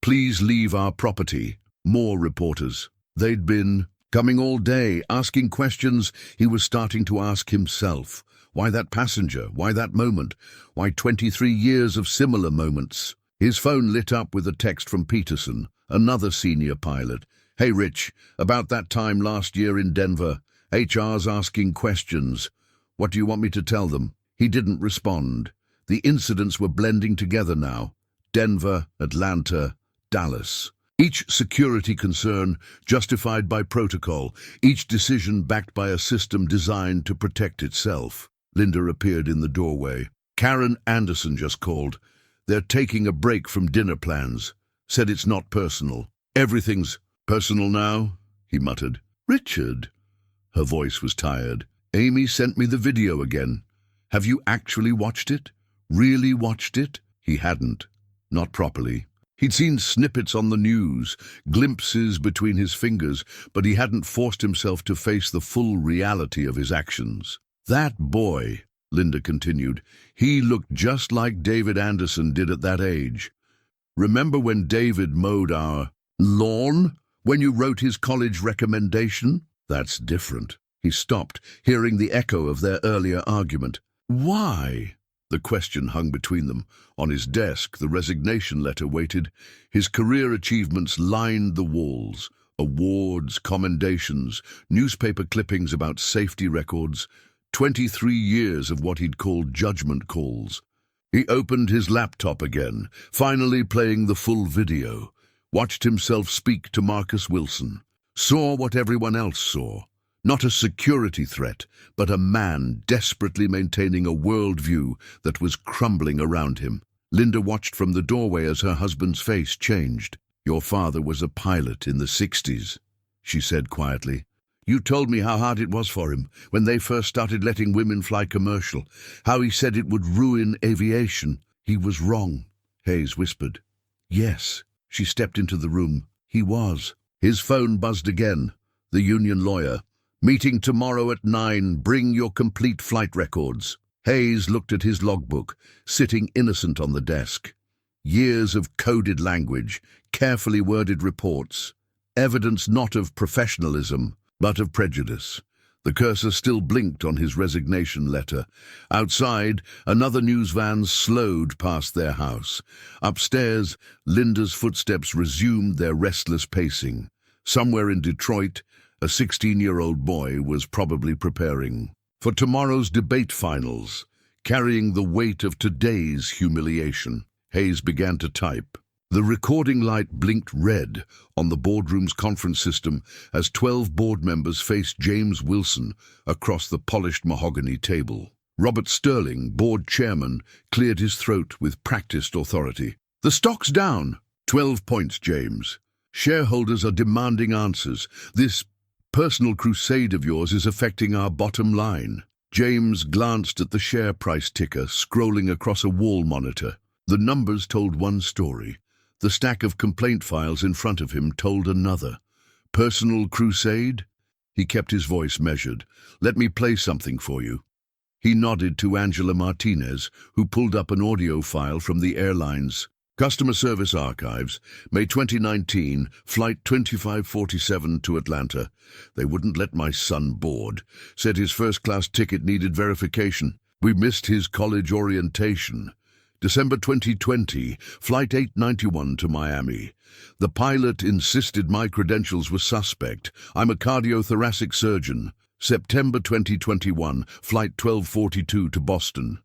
Please leave our property. More reporters. They'd been coming all day, asking questions he was starting to ask himself. Why that passenger? Why that moment? Why 23 years of similar moments? His phone lit up with a text from Peterson, another senior pilot. "Hey Rich, about that time last year in Denver, HR's asking questions. What do you want me to tell them?" He didn't respond. The incidents were blending together now. Denver, Atlanta, Dallas. Each security concern justified by protocol, each decision backed by a system designed to protect itself. Linda appeared in the doorway. "Karen Anderson just called. They're taking a break from dinner plans. Said it's not personal." "Everything's personal now," he muttered. "Richard?" Her voice was tired. "Amy sent me the video again. Have you actually watched it? Really watched it?" He hadn't. Not properly. He'd seen snippets on the news, glimpses between his fingers, but he hadn't forced himself to face the full reality of his actions. "That boy," Linda continued, "he looked just like David Anderson did at that age. Remember when David mowed our lawn? When you wrote his college recommendation? That's different." He stopped, hearing the echo of their earlier argument. "Why?" The question hung between them. On his desk, the resignation letter waited. His career achievements lined the walls. Awards, commendations, newspaper clippings about safety records, 23 years of what he'd called judgment calls. He opened his laptop again, finally playing the full video, watched himself speak to Marcus Wilson, saw what everyone else saw. Not a security threat, but a man desperately maintaining a worldview that was crumbling around him. Linda watched from the doorway as her husband's face changed. "Your father was a pilot in the 60s, she said quietly. "You told me how hard it was for him when they first started letting women fly commercial, how he said it would ruin aviation." "He was wrong," Hayes whispered. "Yes." She stepped into the room. "He was." His phone buzzed again. The union lawyer. "Meeting tomorrow at 9. Bring your complete flight records." Hayes looked at his logbook, sitting innocent on the desk. Years of coded language, carefully worded reports. Evidence not of professionalism, but of prejudice. The cursor still blinked on his resignation letter. Outside, another news van slowed past their house. Upstairs, Linda's footsteps resumed their restless pacing. Somewhere in Detroit, a 16-year-old boy was probably preparing for tomorrow's debate finals, carrying the weight of today's humiliation. Hayes began to type. The recording light blinked red on the boardroom's conference system as 12 board members faced James Wilson across the polished mahogany table. Robert Sterling, board chairman, cleared his throat with practiced authority. "The stock's down." 12 points, James. "Shareholders are demanding answers. This personal crusade of yours is affecting our bottom line." James glanced at the share price ticker scrolling across a wall monitor. The numbers told one story. The stack of complaint files in front of him told another. Personal crusade? He kept his voice measured. "Let me play something for you." He nodded to Angela Martinez, who pulled up an audio file from the Airline's Customer Service Archives, May 2019, Flight 2547 to Atlanta. "They wouldn't let my son board. Said his first-class ticket needed verification. We missed his college orientation. December 2020, Flight 891 to Miami. The pilot insisted my credentials were suspect. I'm a cardiothoracic surgeon. September 2021, Flight 1242 to Boston.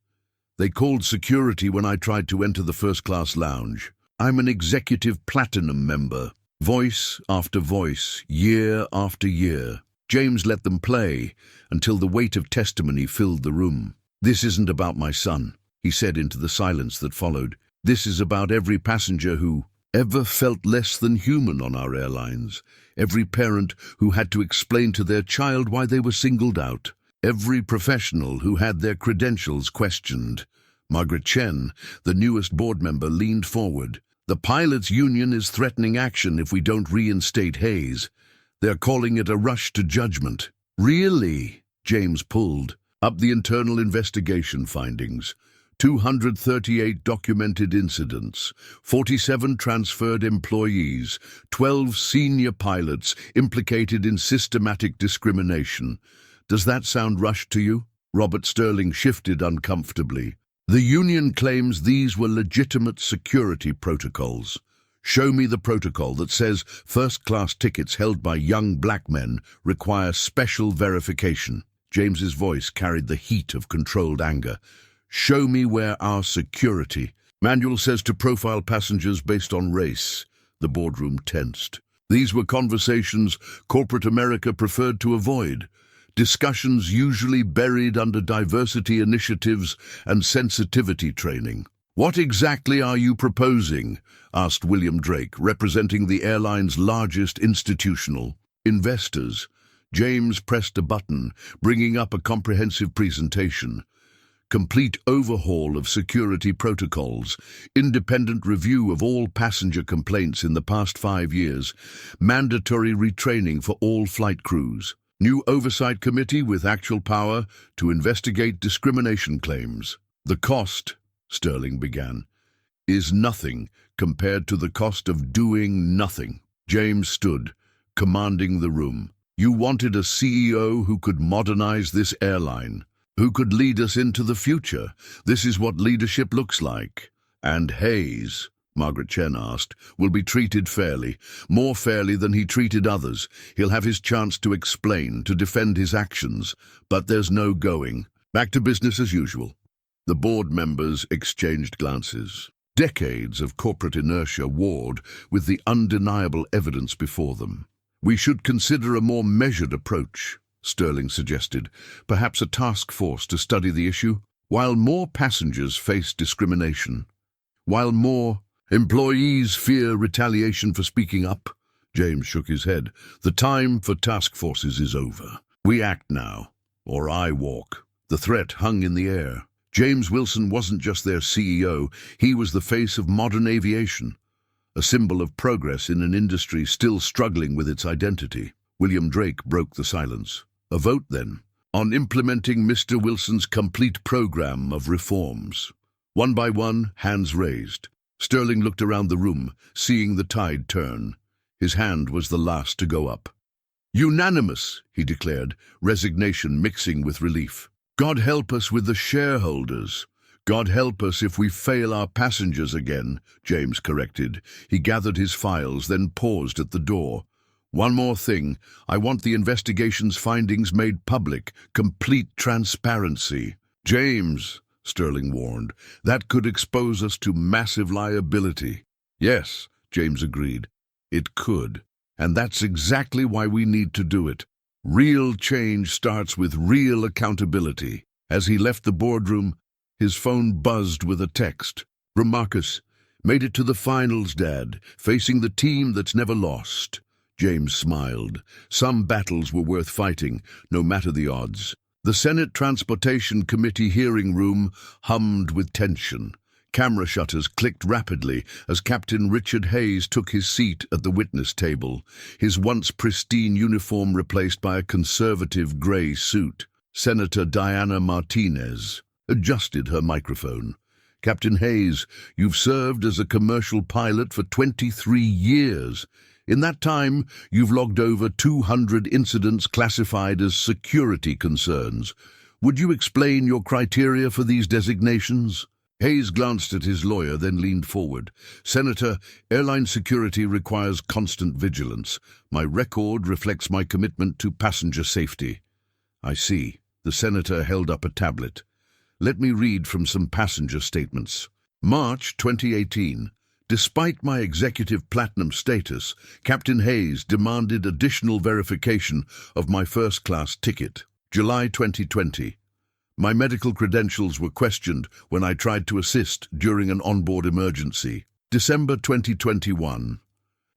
They called security when I tried to enter the first-class lounge. I'm an executive platinum member." Voice after voice, year after year. James let them play until the weight of testimony filled the room. "This isn't about my son," he said into the silence that followed. "This is about every passenger who ever felt less than human on our airlines. Every parent who had to explain to their child why they were singled out. Every professional who had their credentials questioned." Margaret Chen, the newest board member, leaned forward. "The pilots' union is threatening action if we don't reinstate Hayes. They're calling it a rush to judgment." "Really?" James pulled up the internal investigation findings. 238 documented incidents, 47 transferred employees, 12 senior pilots implicated in systematic discrimination. Does that sound rushed to you? Robert Sterling shifted uncomfortably. The union claims these were legitimate security protocols. Show me the protocol that says first-class tickets held by young black men require special verification. James's voice carried the heat of controlled anger. Show me where our security manual says to profile passengers based on race. The boardroom tensed. These were conversations corporate America preferred to avoid. Discussions usually buried under diversity initiatives and sensitivity training. "What exactly are you proposing?" asked William Drake, representing the airline's largest institutional investors. James pressed a button, bringing up a comprehensive presentation. Complete overhaul of security protocols, independent review of all passenger complaints in the past 5 years, mandatory retraining for all flight crews, new oversight committee with actual power to investigate discrimination claims. "The cost," Sterling began, "is nothing compared to the cost of doing nothing." James stood, commanding the room. "You wanted a CEO who could modernize this airline, who could lead us into the future. This is what leadership looks like. And Hayes," Margaret Chen asked, "will be treated fairly, more fairly than he treated others. He'll have his chance to explain, to defend his actions, but there's no going. Back to business as usual." The board members exchanged glances. Decades of corporate inertia warred with the undeniable evidence before them. "We should consider a more measured approach," Sterling suggested, "perhaps a task force to study the issue. While more passengers face discrimination, while more employees fear retaliation for speaking up," James shook his head, "the time for task forces is over. We act now, or I walk." The threat hung in the air. James Wilson wasn't just their CEO, he was the face of modern aviation, a symbol of progress in an industry still struggling with its identity. William Drake broke the silence. "A vote, then, on implementing Mr. Wilson's complete program of reforms." One by one, hands raised. Sterling looked around the room, seeing the tide turn. His hand was the last to go up. "Unanimous," he declared, resignation mixing with relief. "God help us with the shareholders. God help us if we fail our passengers again," James corrected. He gathered his files, then paused at the door. "One more thing. I want the investigation's findings made public, complete transparency." "James," Sterling warned, "that could expose us to massive liability." "Yes," James agreed, "it could. And that's exactly why we need to do it. Real change starts with real accountability." As he left the boardroom, his phone buzzed with a text. "From Marcus. Made it to the finals, Dad, facing the team that's never lost." James smiled. Some battles were worth fighting, no matter the odds. The Senate Transportation Committee hearing room hummed with tension. Camera shutters clicked rapidly as Captain Richard Hayes took his seat at the witness table, his once pristine uniform replaced by a conservative gray suit. Senator Diana Martinez adjusted her microphone. "Captain Hayes, you've served as a commercial pilot for 23 years. In that time, you've logged over 200 incidents classified as security concerns. Would you explain your criteria for these designations?" Hayes glanced at his lawyer, then leaned forward. "Senator, airline security requires constant vigilance. My record reflects my commitment to passenger safety." "I see." The senator held up a tablet. "Let me read from some passenger statements." March 2018. "Despite my executive platinum status, Captain Hayes demanded additional verification of my first-class ticket." July 2020. "My medical credentials were questioned when I tried to assist during an onboard emergency." December 2021.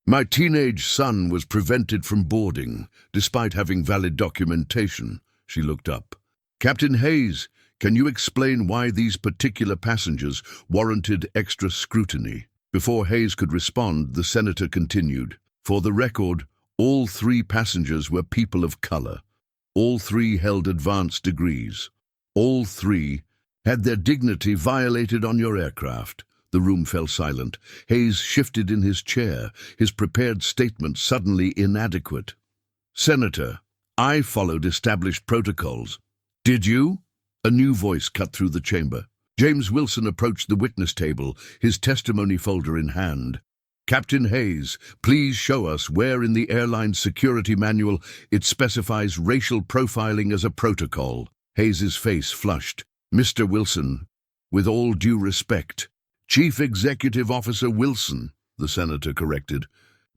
"My teenage son was prevented from boarding, despite having valid documentation." She looked up. "Captain Hayes, can you explain why these particular passengers warranted extra scrutiny?" Before Hayes could respond, the senator continued. "For the record, all 3 passengers were people of color. All 3 held advanced degrees. All 3 had their dignity violated on your aircraft." The room fell silent. Hayes shifted in his chair, his prepared statement suddenly inadequate. "Senator, I followed established protocols." "Did you?" A new voice cut through the chamber. James Wilson approached the witness table, his testimony folder in hand. Captain Hayes, please show us where in the airline security manual it specifies racial profiling as a protocol. Hayes's face flushed. Mr. Wilson, with all due respect. Chief Executive Officer Wilson, the senator corrected.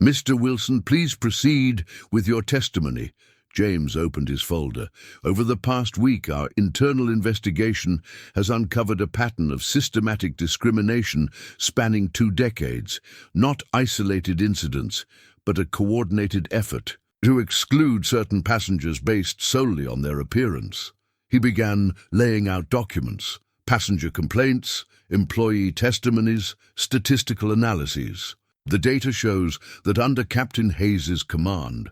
Mr. Wilson, please proceed with your testimony. James opened his folder. Over the past week, our internal investigation has uncovered a pattern of systematic discrimination spanning 2 decades, not isolated incidents, but a coordinated effort to exclude certain passengers based solely on their appearance. He began laying out documents, passenger complaints, employee testimonies, statistical analyses. The data shows that under Captain Hayes's command,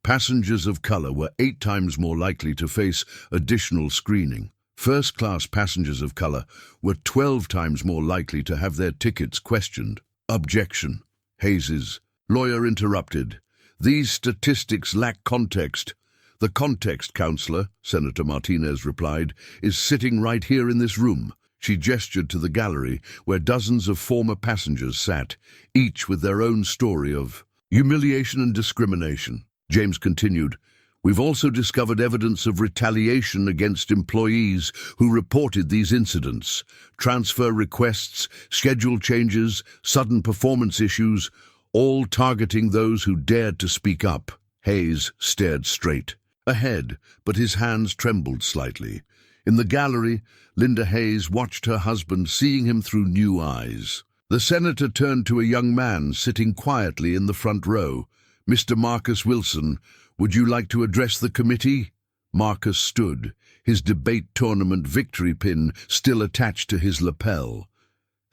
passengers of color were 8 times more likely to face additional screening. First-class passengers of color were 12 times more likely to have their tickets questioned. Objection. Hayes's lawyer interrupted. These statistics lack context. The context, Counselor, Senator Martinez replied, is sitting right here in this room. She gestured to the gallery where dozens of former passengers sat, each with their own story of humiliation and discrimination. James continued, we've also discovered evidence of retaliation against employees who reported these incidents. Transfer requests, schedule changes, sudden performance issues, all targeting those who dared to speak up. Hayes stared straight ahead, but his hands trembled slightly. In the gallery, Linda Hayes watched her husband, seeing him through new eyes. The senator turned to a young man sitting quietly in the front row. Mr. Marcus Wilson, would you like to address the committee? Marcus stood, his debate tournament victory pin still attached to his lapel.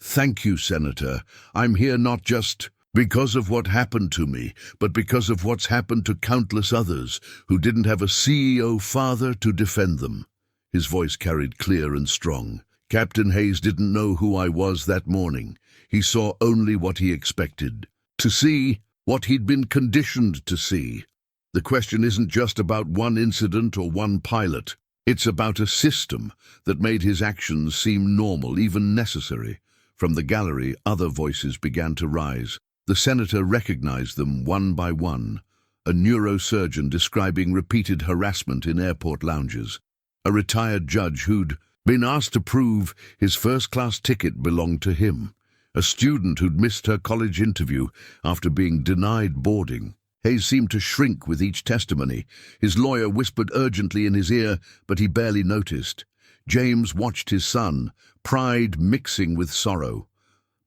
Thank you, Senator. I'm here not just because of what happened to me, but because of what's happened to countless others who didn't have a CEO father to defend them. His voice carried clear and strong. Captain Hayes didn't know who I was that morning. He saw only what he expected to see, what he'd been conditioned to see. The question isn't just about one incident or one pilot. It's about a system that made his actions seem normal, even necessary. From the gallery, other voices began to rise. The senator recognized them one by one. A neurosurgeon describing repeated harassment in airport lounges. A retired judge who'd been asked to prove his first-class ticket belonged to him. A student who'd missed her college interview after being denied boarding. Hayes seemed to shrink with each testimony. His lawyer whispered urgently in his ear, but he barely noticed. James watched his son, pride mixing with sorrow.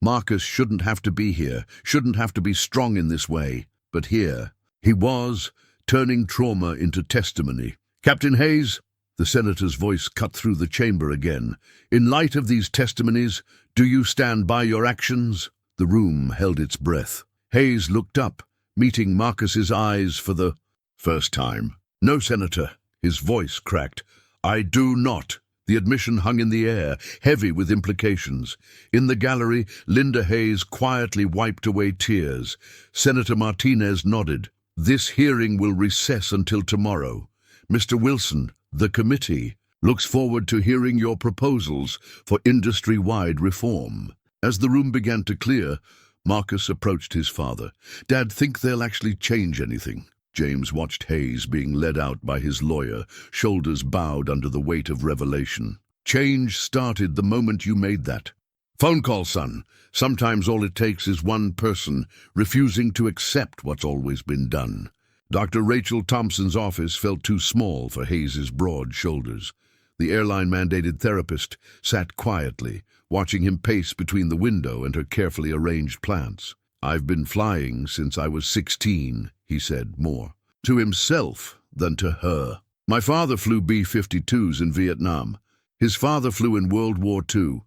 Marcus shouldn't have to be here, shouldn't have to be strong in this way. But here he was, turning trauma into testimony. Captain Hayes, the senator's voice cut through the chamber again. In light of these testimonies, do you stand by your actions? The room held its breath. Hayes looked up, meeting Marcus's eyes for the first time. No, Senator. His voice cracked. I do not. The admission hung in the air, heavy with implications. In the gallery, Linda Hayes quietly wiped away tears. Senator Martinez nodded. This hearing will recess until tomorrow. Mr. Wilson, the committee looks forward to hearing your proposals for industry-wide reform. As the room began to clear, Marcus approached his father. Dad, think they'll actually change anything? James watched Hayes being led out by his lawyer, shoulders bowed under the weight of revelation. Change started the moment you made that. Phone call, son. Sometimes all it takes is one person refusing to accept what's always been done. Dr. Rachel Thompson's office felt too small for Hayes's broad shoulders. The airline-mandated therapist sat quietly, watching him pace between the window and her carefully arranged plants. I've been flying since I was 16, he said, more to himself than to her. My father flew B-52s in Vietnam. His father flew in World War II.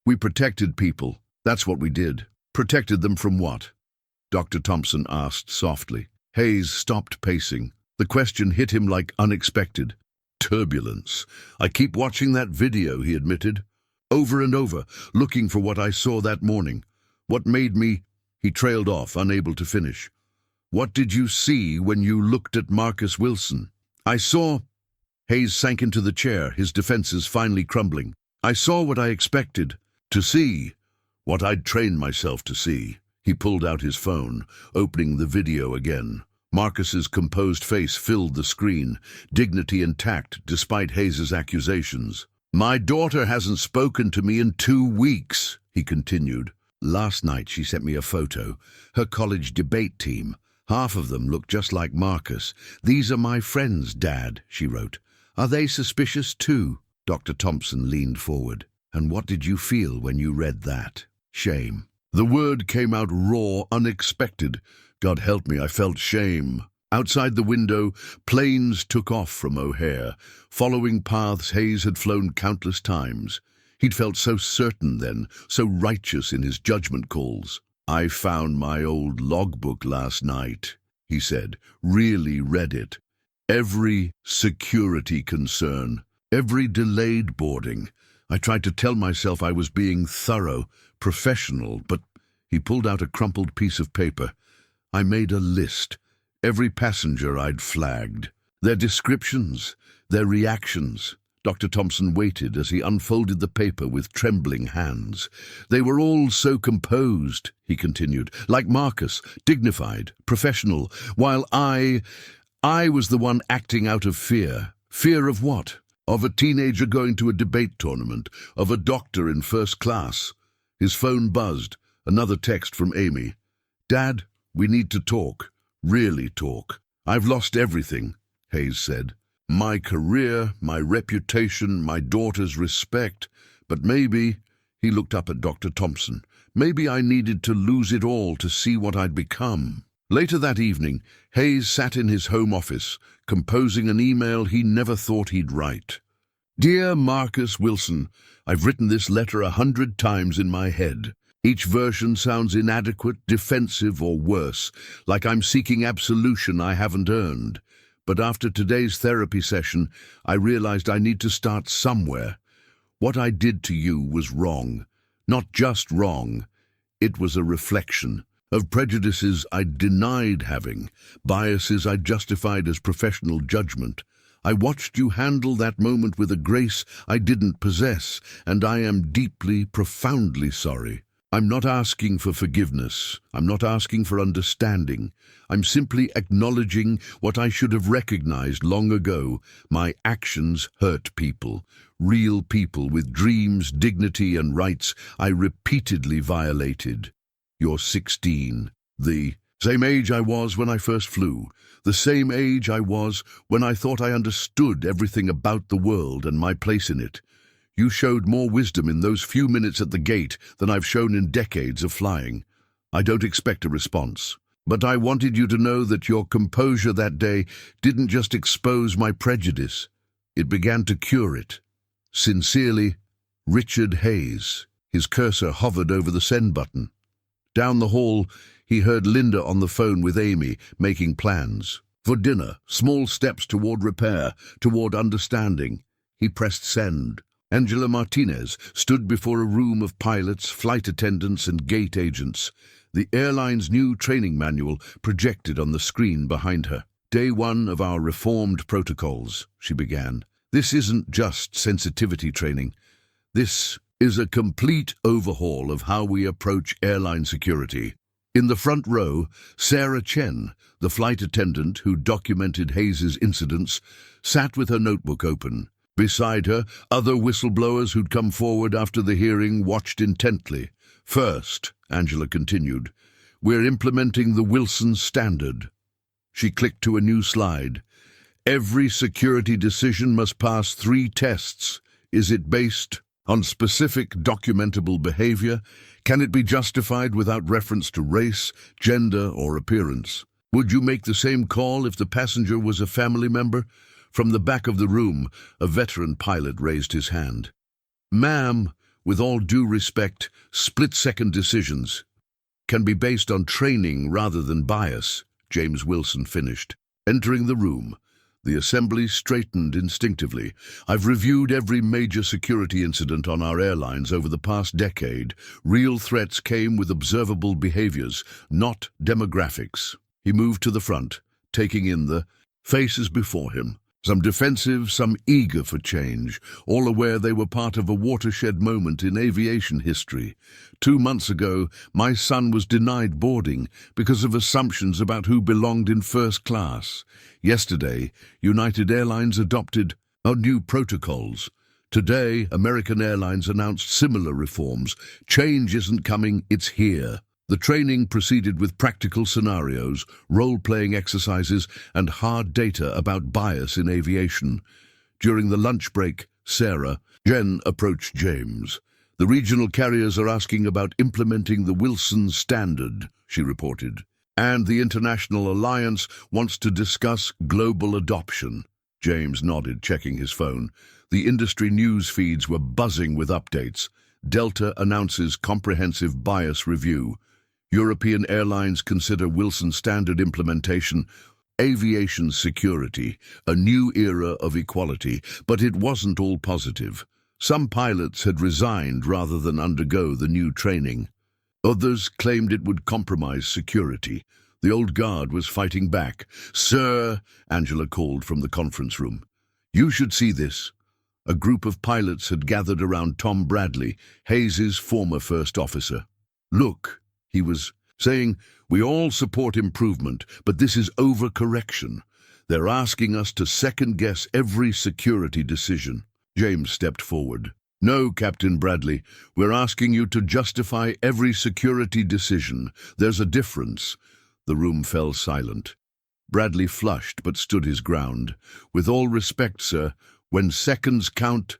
We protected people. That's what we did. Protected them from what? Dr. Thompson asked softly. Hayes stopped pacing. The question hit him like unexpected. Turbulence. I keep watching that video, he admitted. Over and over, looking for what I saw that morning. What made me... He trailed off, unable to finish. What did you see when you looked at Marcus Wilson? I saw... Hayes sank into the chair, his defenses finally crumbling. I saw what I expected to see, what I'd trained myself to see. He pulled out his phone, opening the video again. Marcus's composed face filled the screen, dignity intact despite Hayes's accusations. My daughter hasn't spoken to me in 2 weeks, he continued. Last night she sent me a photo. Her college debate team. Half of them look just like Marcus. These are my friends, Dad, she wrote. Are they suspicious too? Dr. Thompson leaned forward. And what did you feel when you read that? Shame. The word came out raw, unexpected. God help me, I felt shame. Outside the window, planes took off from O'Hare, following paths Hayes had flown countless times. He'd felt so certain then, so righteous in his judgment calls. I found my old logbook last night, he said, really read it. Every security concern, every delayed boarding. I tried to tell myself I was being thorough, professional, but he pulled out a crumpled piece of paper. I made a list. Every passenger I'd flagged. Their descriptions, their reactions. Dr. Thompson waited as he unfolded the paper with trembling hands. They were all so composed, he continued, like Marcus, dignified, professional, while I was the one acting out of fear. Fear of what? Of a teenager going to a debate tournament, of a doctor in first class. His phone buzzed, another text from Amy. Dad, we need to talk, really talk. I've lost everything, Hayes said. My career, my reputation, my daughter's respect. But maybe, he looked up at Dr. Thompson, maybe I needed to lose it all to see what I'd become. Later that evening, Hayes sat in his home office, composing an email he never thought he'd write. Dear Marcus Wilson, I've written this letter 100 times in my head. Each version sounds inadequate, defensive, or worse, like I'm seeking absolution I haven't earned. But after today's therapy session, I realized I need to start somewhere. What I did to you was wrong. Not just wrong. It was a reflection of prejudices I'd denied having, biases I justified as professional judgment. I watched you handle that moment with a grace I didn't possess, and I am deeply, profoundly sorry. I'm not asking for forgiveness. I'm not asking for understanding. I'm simply acknowledging what I should have recognized long ago. My actions hurt people, real people with dreams, dignity, and rights I repeatedly violated. You're 16, the same age I was when I first flew, the same age I was when I thought I understood everything about the world and my place in it. You showed more wisdom in those few minutes at the gate than I've shown in decades of flying. I don't expect a response, but I wanted you to know that your composure that day didn't just expose my prejudice. It began to cure it. Sincerely, Richard Hayes. His cursor hovered over the send button. Down the hall, he heard Linda on the phone with Amy, making plans. For dinner, small steps toward repair, toward understanding. He pressed send. Angela Martinez stood before a room of pilots, flight attendants, and gate agents. The airline's new training manual projected on the screen behind her. Day 1 of our reformed protocols, she began. This isn't just sensitivity training. This is a complete overhaul of how we approach airline security. In the front row, Sarah Chen, the flight attendant who documented Hayes's incidents, sat with her notebook open. Beside her, other whistleblowers who'd come forward after the hearing watched intently. First, Angela continued, we're implementing the Wilson Standard. She clicked to a new slide. Every security decision must pass 3 tests. Is it based on specific documentable behavior? Can it be justified without reference to race, gender, or appearance? Would you make the same call if the passenger was a family member? From the back of the room, a veteran pilot raised his hand. Ma'am, with all due respect, split-second decisions can be based on training rather than bias, James Wilson finished. Entering the room, the assembly straightened instinctively. I've reviewed every major security incident on our airlines over the past decade. Real threats came with observable behaviors, not demographics. He moved to the front, taking in the faces before him. Some defensive, some eager for change, all aware they were part of a watershed moment in aviation history. 2 months ago, my son was denied boarding because of assumptions about who belonged in first class. Yesterday, United Airlines adopted new protocols. Today, American Airlines announced similar reforms. Change isn't coming, it's here. The training proceeded with practical scenarios, role-playing exercises, and hard data about bias in aviation. During the lunch break, Jen approached James. "The regional carriers are asking about implementing the Wilson Standard," she reported. "And the International Alliance wants to discuss global adoption." James nodded, checking his phone. The industry news feeds were buzzing with updates. Delta announces comprehensive bias review. European airlines consider Wilson Standard implementation. Aviation security, a new era of equality, but it wasn't all positive. Some pilots had resigned rather than undergo the new training. Others claimed it would compromise security. The old guard was fighting back. "Sir," Angela called from the conference room, "you should see this." A group of pilots had gathered around Tom Bradley, Hayes's former first officer. "Look," he was saying, "we all support improvement, but this is overcorrection. They're asking us to second-guess every security decision." James stepped forward. "No, Captain Bradley, we're asking you to justify every security decision. There's a difference." The room fell silent. Bradley flushed but stood his ground. "With all respect, sir, when seconds count,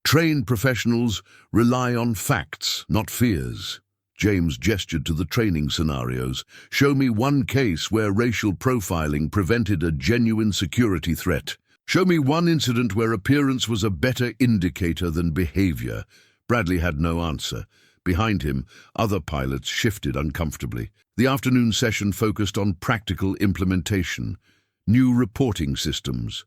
trained professionals rely on facts, not fears." James gestured to the training scenarios. "Show me one case where racial profiling prevented a genuine security threat. Show me one incident where appearance was a better indicator than behavior." Bradley had no answer. Behind him, other pilots shifted uncomfortably. The afternoon session focused on practical implementation, new reporting systems,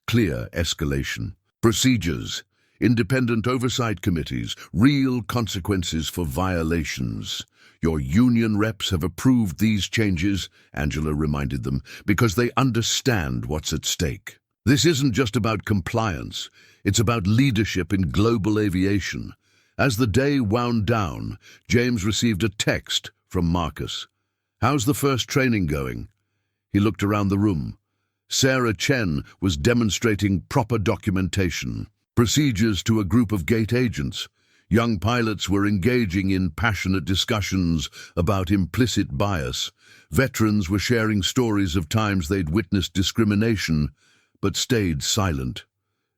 clear escalation, procedures, independent oversight committees, real consequences for violations. "Your union reps have approved these changes," Angela reminded them, "because they understand what's at stake. This isn't just about compliance, it's about leadership in global aviation." As the day wound down, James received a text from Marcus. "How's the first training going?" He looked around the room. Sarah Chen was demonstrating proper documentation, procedures to a group of gate agents. Young pilots were engaging in passionate discussions about implicit bias. Veterans were sharing stories of times they'd witnessed discrimination, but stayed silent.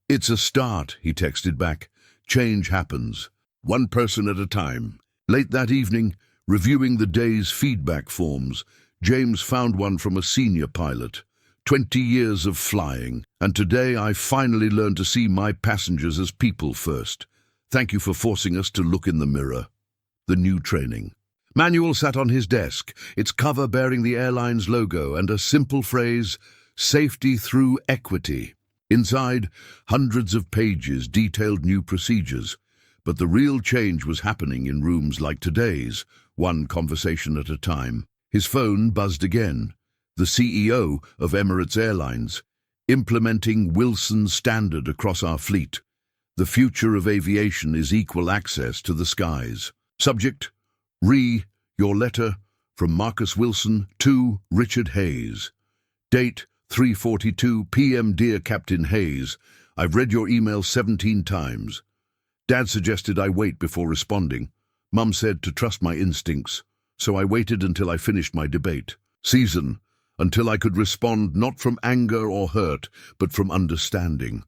"It's a start," he texted back. "Change happens, one person at a time." Late that evening, reviewing the day's feedback forms, James found one from a senior pilot. 20 years of flying, and today I finally learned to see my passengers as people first. Thank you for forcing us to look in the mirror." The new training manual sat on his desk, its cover bearing the airline's logo and a simple phrase, "Safety through equity." Inside, hundreds of pages detailed new procedures. But the real change was happening in rooms like today's, one conversation at a time. His phone buzzed again. The CEO of Emirates Airlines, "Implementing Wilson Standard across our fleet. The future of aviation is equal access to the skies." Subject, your letter from Marcus Wilson to Richard Hayes. Date, 3:42 p.m. Dear Captain Hayes, I've read your email 17 times. Dad suggested I wait before responding. Mum said to trust my instincts, so I waited until I finished my debate. Until I could respond not from anger or hurt, but from understanding.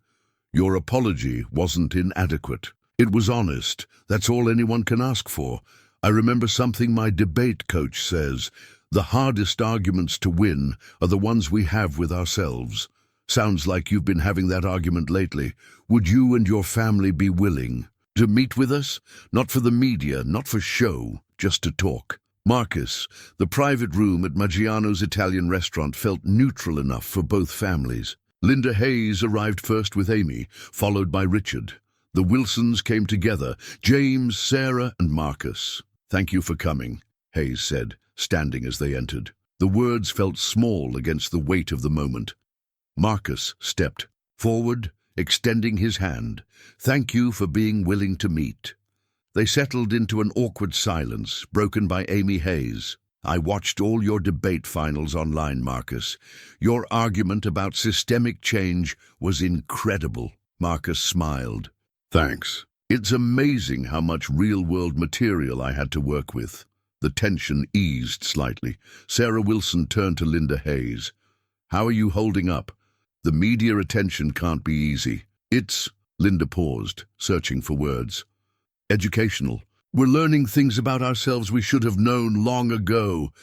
Your apology wasn't inadequate. It was honest. That's all anyone can ask for. I remember something my debate coach says. The hardest arguments to win are the ones we have with ourselves. Sounds like you've been having that argument lately. Would you and your family be willing to meet with us? Not for the media, not for show, just to talk. Marcus, the private room at Maggiano's Italian restaurant felt neutral enough for both families. Linda Hayes arrived first with Amy, followed by Richard. The Wilsons came together, James, Sarah, and Marcus. "Thank you for coming," Hayes said, standing as they entered. The words felt small against the weight of the moment. Marcus stepped forward, extending his hand. "Thank you for being willing to meet." They settled into an awkward silence, broken by Amy Hayes. "I watched all your debate finals online, Marcus. Your argument about systemic change was incredible." Marcus smiled. "Thanks. It's amazing how much real-world material I had to work with." The tension eased slightly. Sarah Wilson turned to Linda Hayes. "How are you holding up? The media attention can't be easy." Linda paused, searching for words. "Educational. We're learning things about ourselves we should have known long ago."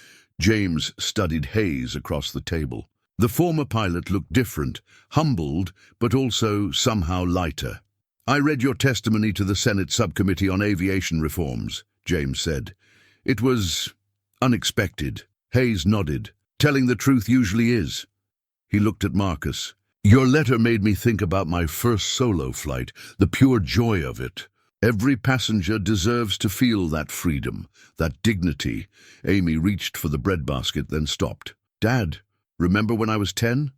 James studied Hayes across the table. The former pilot looked different, humbled, but also somehow lighter. "I read your testimony to the Senate Subcommittee on Aviation Reforms," James said. "It was unexpected." Hayes nodded. "Telling the truth usually is." He looked at Marcus. "Your letter made me think about my first solo flight, the pure joy of it. Every passenger deserves to feel that freedom, that dignity." Amy reached for the breadbasket, then stopped. "Dad, remember when I was 10?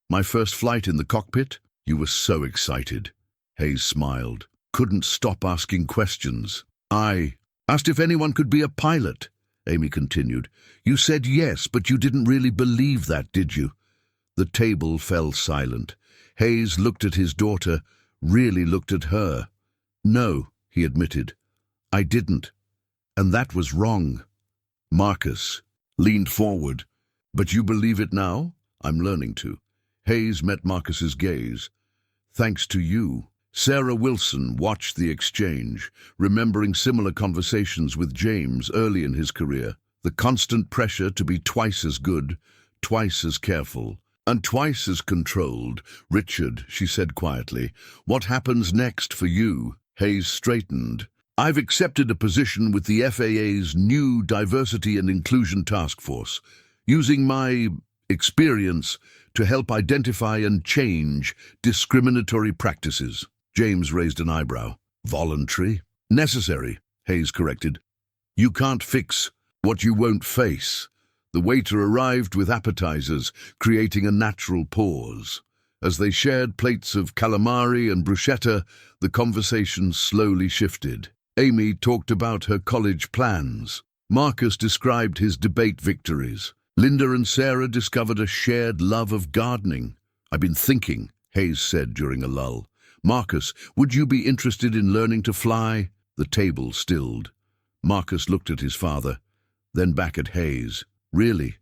My first flight in the cockpit? You were so excited." Hayes smiled. "Couldn't stop asking questions." "I asked if anyone could be a pilot," Amy continued. "You said yes, but you didn't really believe that, did you?" The table fell silent. Hayes looked at his daughter, really looked at her. "No," he admitted. "I didn't. And that was wrong." Marcus leaned forward. "But you believe it now?" "I'm learning to." Hayes met Marcus's gaze. "Thanks to you." Sarah Wilson watched the exchange, remembering similar conversations with James early in his career. The constant pressure to be twice as good, twice as careful, and twice as controlled. "Richard," she said quietly, "what happens next for you?" Hayes straightened. "I've accepted a position with the FAA's new Diversity and Inclusion Task Force, using my experience to help identify and change discriminatory practices." James raised an eyebrow. "Voluntary?" "Necessary," Hayes corrected. "You can't fix what you won't face." The waiter arrived with appetizers, creating a natural pause. As they shared plates of calamari and bruschetta, the conversation slowly shifted. Amy talked about her college plans. Marcus described his debate victories. Linda and Sarah discovered a shared love of gardening. "I've been thinking," Hayes said during a lull. "Marcus, would you be interested in learning to fly?" The table stilled. Marcus looked at his father, then back at Hayes. "Really?"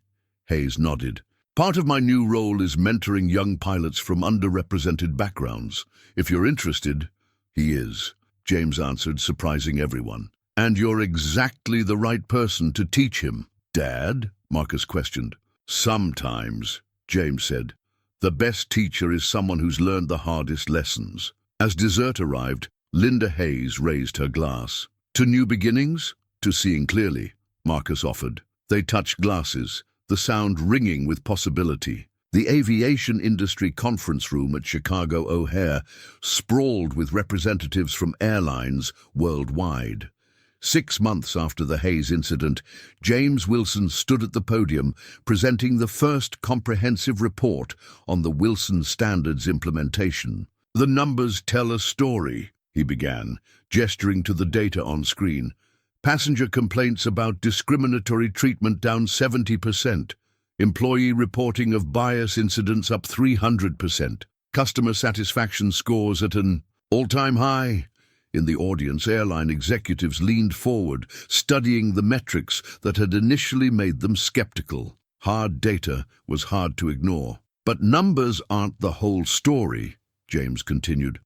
Hayes nodded. "Part of my new role is mentoring young pilots from underrepresented backgrounds. If you're interested." "He is," James answered, surprising everyone. "And you're exactly the right person to teach him." "Dad?" Marcus questioned. "Sometimes," James said. "The best teacher is someone who's learned the hardest lessons." As dessert arrived, Linda Hayes raised her glass. "To new beginnings?" "To seeing clearly," Marcus offered. They touched glasses, the sound ringing with possibility. The aviation industry conference room at Chicago O'Hare sprawled with representatives from airlines worldwide. 6 months after the Hayes incident, James Wilson stood at the podium presenting the first comprehensive report on the Wilson Standards implementation. "The numbers tell a story," he began, gesturing to the data on screen. "Passenger complaints about discriminatory treatment down 70%. Employee reporting of bias incidents up 300%. Customer satisfaction scores at an all-time high." In the audience, airline executives leaned forward, studying the metrics that had initially made them skeptical. Hard data was hard to ignore. "But numbers aren't the whole story," James continued.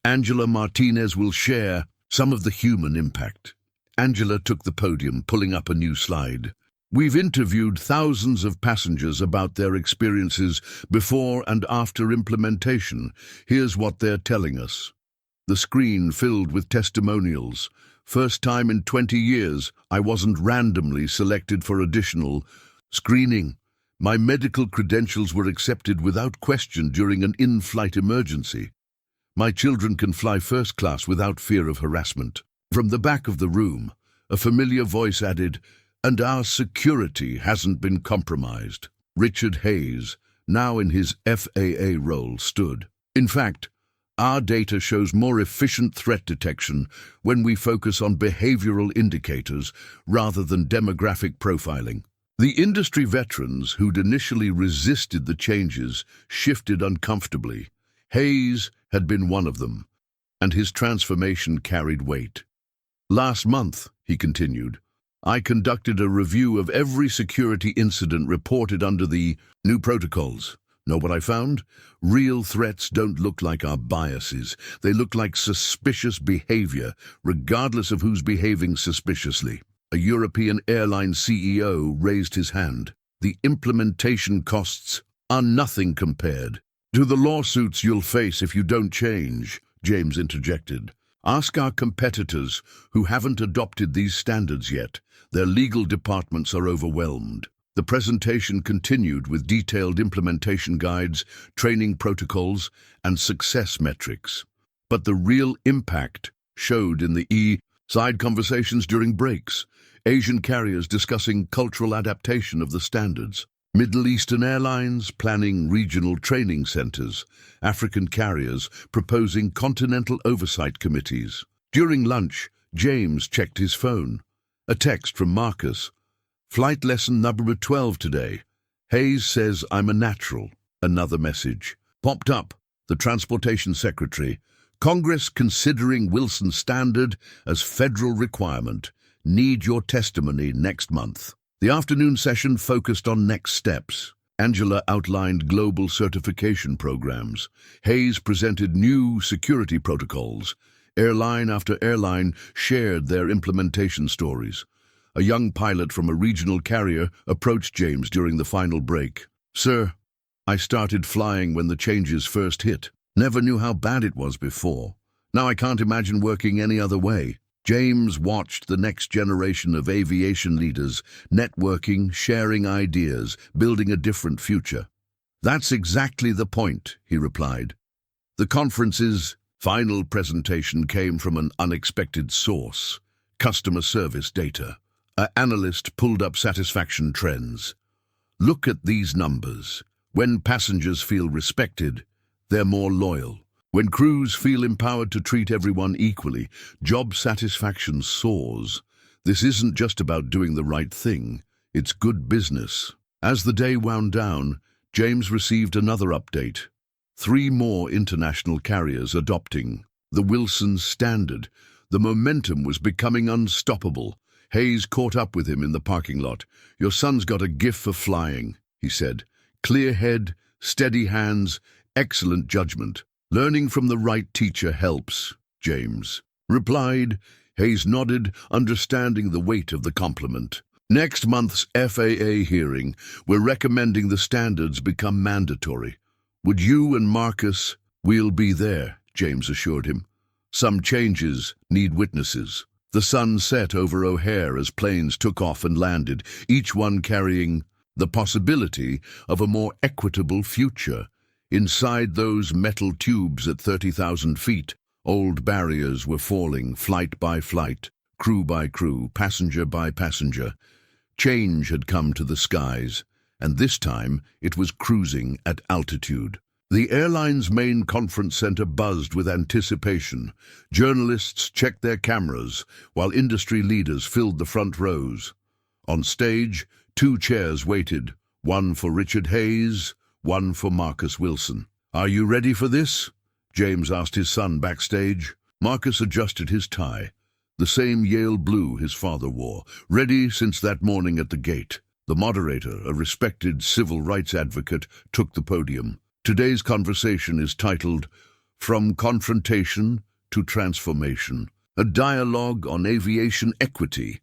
"Angela Martinez will share some of the human impact." Angela took the podium, pulling up a new slide. "We've interviewed thousands of passengers about their experiences before and after implementation. Here's what they're telling us." The screen filled with testimonials. "First time in 20 years, I wasn't randomly selected for additional screening. My medical credentials were accepted without question during an in-flight emergency. My children can fly first class without fear of harassment." From the back of the room, a familiar voice added, "And our security hasn't been compromised." Richard Hayes, now in his FAA role, stood. In fact, our data shows more efficient threat detection when we focus on behavioral indicators rather than demographic profiling. The industry veterans who'd initially resisted the changes shifted uncomfortably. Hayes had been one of them, and his transformation carried weight. Last month, he continued, I conducted a review of every security incident reported under the new protocols. Know what I found? Real threats don't look like our biases. They look like suspicious behavior, regardless of who's behaving suspiciously. A European airline CEO raised his hand. The implementation costs are nothing compared to the lawsuits you'll face if you don't change, James interjected. Ask our competitors who haven't adopted these standards yet. Their legal departments are overwhelmed. The presentation continued with detailed implementation guides, training protocols, and success metrics. But the real impact showed in the side conversations during breaks, Asian carriers discussing cultural adaptation of the standards, Middle Eastern airlines planning regional training centers, African carriers proposing continental oversight committees. During lunch, James checked his phone. A text from Marcus. Flight lesson number 12 today. Hayes says I'm a natural. Another message. Popped up. The Transportation Secretary. Congress considering Wilson standard as federal requirement. Need your testimony next month. The afternoon session focused on next steps. Angela outlined global certification programs. Hayes presented new security protocols. Airline after airline shared their implementation stories. A young pilot from a regional carrier approached James during the final break. Sir, I started flying when the changes first hit. Never knew how bad it was before. Now I can't imagine working any other way. James watched the next generation of aviation leaders, networking, sharing ideas, building a different future. That's exactly the point, he replied. The conference's final presentation came from an unexpected source, customer service data. An analyst pulled up satisfaction trends. Look at these numbers. When passengers feel respected, they're more loyal. When crews feel empowered to treat everyone equally, job satisfaction soars. This isn't just about doing the right thing, it's good business. As the day wound down, James received another update. 3 more international carriers adopting the Wilson standard. The momentum was becoming unstoppable. Hayes caught up with him in the parking lot. Your son's got a gift for flying, he said. Clear head, steady hands, excellent judgment. Learning from the right teacher helps, James replied. Hayes nodded, understanding the weight of the compliment. Next month's FAA hearing, we're recommending the standards become mandatory. Would you and Marcus? We'll be there, James assured him. Some changes need witnesses. The sun set over O'Hare as planes took off and landed, each one carrying the possibility of a more equitable future. Inside those metal tubes at 30,000 feet, old barriers were falling, flight by flight, crew by crew, passenger by passenger. Change had come to the skies, and this time it was cruising at altitude. The airline's main conference center buzzed with anticipation. Journalists checked their cameras, while industry leaders filled the front rows. On stage, 2 chairs waited, one for Richard Hayes, one for Marcus Wilson. Are you ready for this? James asked his son backstage. Marcus adjusted his tie, the same Yale blue his father wore, ready since that morning at the gate. The moderator, a respected civil rights advocate, took the podium. Today's conversation is titled, From Confrontation to Transformation, a dialogue on aviation equity.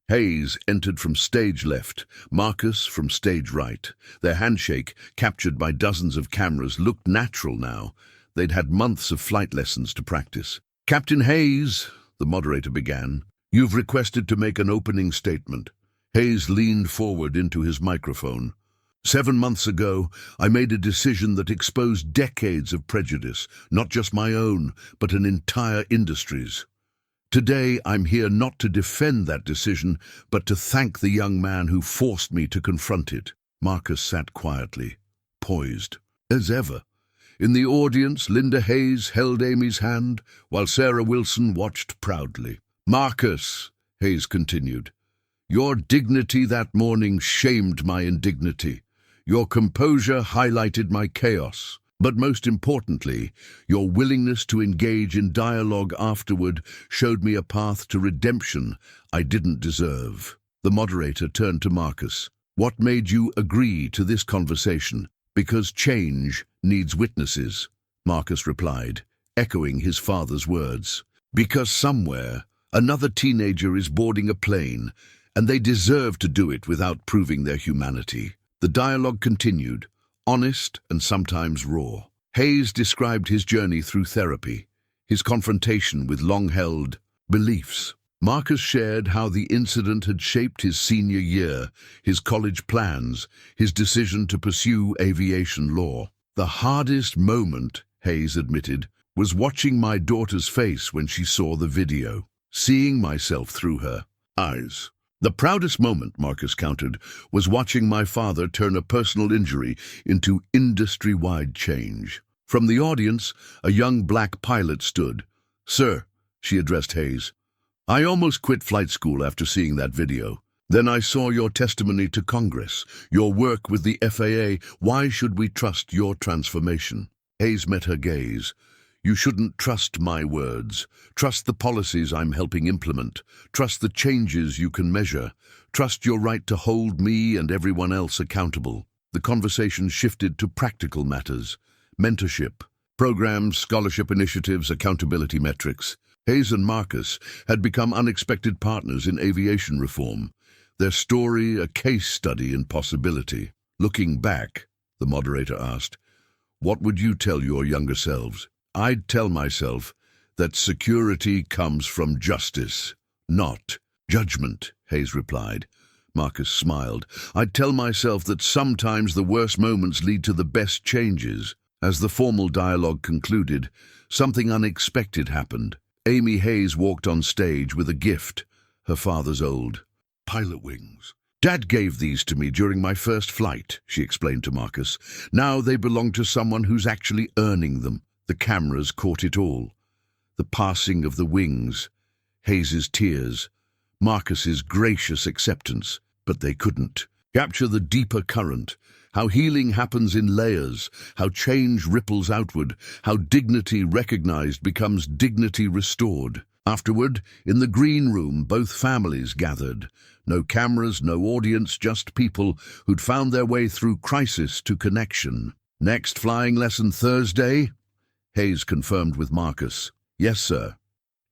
Hayes entered from stage left, Marcus from stage right. Their handshake, captured by dozens of cameras, looked natural now. They'd had months of flight lessons to practice. Captain Hayes, the moderator began, you've requested to make an opening statement. Hayes leaned forward into his microphone. 7 months ago, I made a decision that exposed decades of prejudice, not just my own, but an entire industry's. Today, I'm here not to defend that decision, but to thank the young man who forced me to confront it. Marcus sat quietly, poised as ever. In the audience, Linda Hayes held Amy's hand, while Sarah Wilson watched proudly. "Marcus," Hayes continued, "your dignity that morning shamed my indignity. Your composure highlighted my chaos. But most importantly, your willingness to engage in dialogue afterward showed me a path to redemption I didn't deserve." The moderator turned to Marcus. "What made you agree to this conversation?" "Because change needs witnesses," Marcus replied, echoing his father's words. "Because somewhere, another teenager is boarding a plane, and they deserve to do it without proving their humanity." The dialogue continued, honest and sometimes raw. Hayes described his journey through therapy, his confrontation with long-held beliefs. Marcus shared how the incident had shaped his senior year, his college plans, his decision to pursue aviation law. "The hardest moment," Hayes admitted, "was watching my daughter's face when she saw the video, seeing myself through her eyes." "The proudest moment," Marcus countered, "was watching my father turn a personal injury into industry-wide change." From the audience, a young black pilot stood. "Sir," she addressed Hayes, "I almost quit flight school after seeing that video. Then I saw your testimony to Congress, your work with the FAA. Why should we trust your transformation?" Hayes met her gaze. "You shouldn't trust my words. Trust the policies I'm helping implement. Trust the changes you can measure. Trust your right to hold me and everyone else accountable." The conversation shifted to practical matters: mentorship, programs, scholarship initiatives, accountability metrics. Hayes and Marcus had become unexpected partners in aviation reform, their story a case study in possibility. "Looking back," the moderator asked, "what would you tell your younger selves?" "I'd tell myself that security comes from justice, not judgment," Hayes replied. Marcus smiled. "I'd tell myself that sometimes the worst moments lead to the best changes." As the formal dialogue concluded, something unexpected happened. Amy Hayes walked on stage with a gift, her father's old pilot wings. "Dad gave these to me during my first flight," she explained to Marcus. "Now they belong to someone who's actually earning them." The cameras caught it all. The passing of the wings, Hayes's tears, Marcus's gracious acceptance. But they couldn't capture the deeper current, how healing happens in layers, how change ripples outward, how dignity recognized becomes dignity restored. Afterward, in the green room, both families gathered. No cameras, no audience, just people who'd found their way through crisis to connection. "Next flying lesson Thursday?" Hayes confirmed with Marcus. "Yes, sir.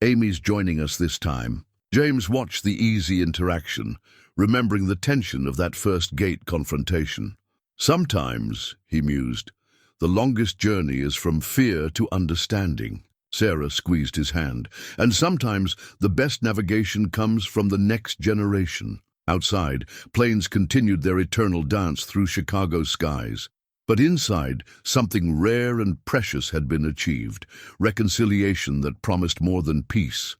Amy's joining us this time." James watched the easy interaction, remembering the tension of that first gate confrontation. "Sometimes," he mused, "the longest journey is from fear to understanding." Sarah squeezed his hand. "And sometimes the best navigation comes from the next generation." Outside, planes continued their eternal dance through Chicago's skies. But inside, something rare and precious had been achieved, reconciliation that promised more than peace,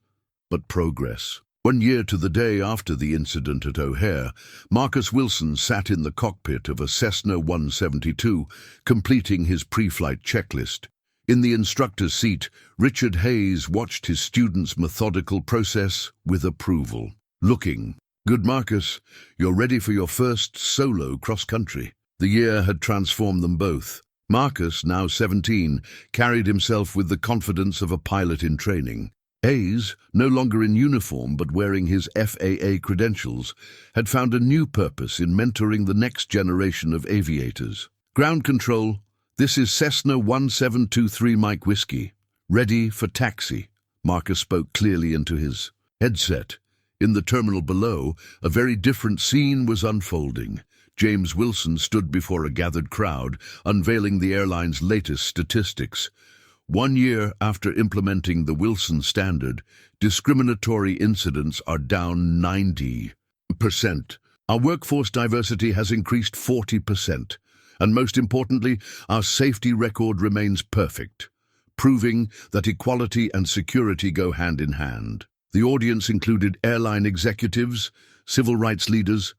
but progress. 1 year to the day after the incident at O'Hare, Marcus Wilson sat in the cockpit of a Cessna 172, completing his pre-flight checklist. In the instructor's seat, Richard Hayes watched his student's methodical process with approval. "Looking good, Marcus. You're ready for your first solo cross-country." The year had transformed them both. Marcus, now 17, carried himself with the confidence of a pilot in training. Hayes, no longer in uniform but wearing his FAA credentials, had found a new purpose in mentoring the next generation of aviators. "Ground control, this is Cessna 1723 Mike Whiskey. Ready for taxi." Marcus spoke clearly into his headset. In the terminal below, a very different scene was unfolding. James Wilson stood before a gathered crowd, unveiling the airline's latest statistics. 1 year after implementing the Wilson standard, discriminatory incidents are down 90%. Our workforce diversity has increased 40%. And most importantly, our safety record remains perfect, proving that equality and security go hand in hand. The audience included airline executives, civil rights leaders,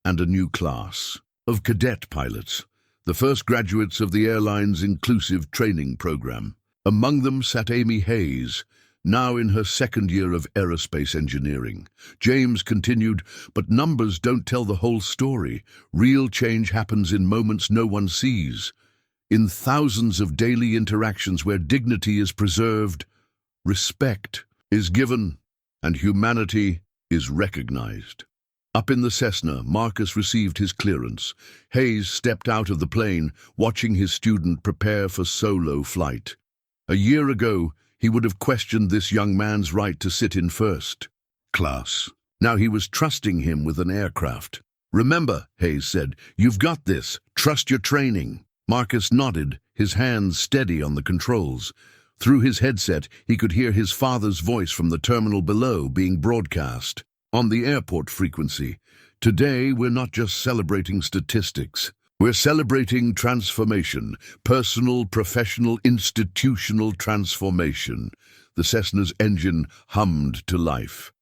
and a new class of cadet pilots. the first graduates of the airline's inclusive training program. Among them sat Amy Hayes, now in her second year of aerospace engineering. James continued, "But numbers don't tell the whole story. Real change happens in moments no one sees, in thousands of daily interactions where dignity is preserved, respect is given, and humanity is recognized." Up in the Cessna, Marcus received his clearance. Hayes stepped out of the plane, watching his student prepare for solo flight. A year ago, he would have questioned this young man's right to sit in first class. Now he was trusting him with an aircraft. "Remember," Hayes said, "you've got this. Trust your training." Marcus nodded, his hands steady on the controls. Through his headset, he could hear his father's voice from the terminal below being broadcast. On the airport frequency, "Today we're not just celebrating statistics. We're celebrating transformation, personal, professional, institutional transformation." The Cessna's engine hummed to life.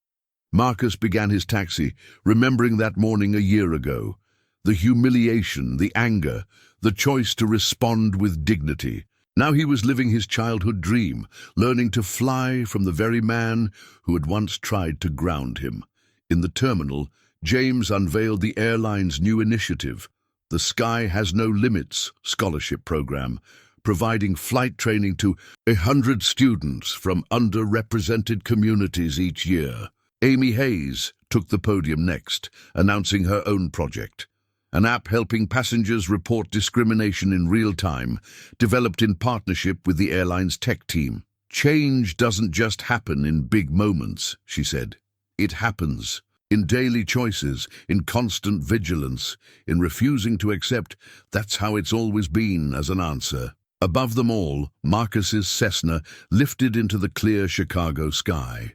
Marcus began his taxi, remembering that morning a year ago. The humiliation, the anger, the choice to respond with dignity. Now he was living his childhood dream, learning to fly from the very man who had once tried to ground him. In the terminal, James unveiled the airline's new initiative, the Sky Has No Limits scholarship program, providing flight training to 100 students from underrepresented communities each year. Amy Hayes took the podium next, announcing her own project, an app helping passengers report discrimination in real time, developed in partnership with the airline's tech team. "Change doesn't just happen in big moments," she said. "It happens in daily choices, in constant vigilance, in refusing to accept 'that's how it's always been' as an answer." Above them all, Marcus's Cessna lifted into the clear Chicago sky.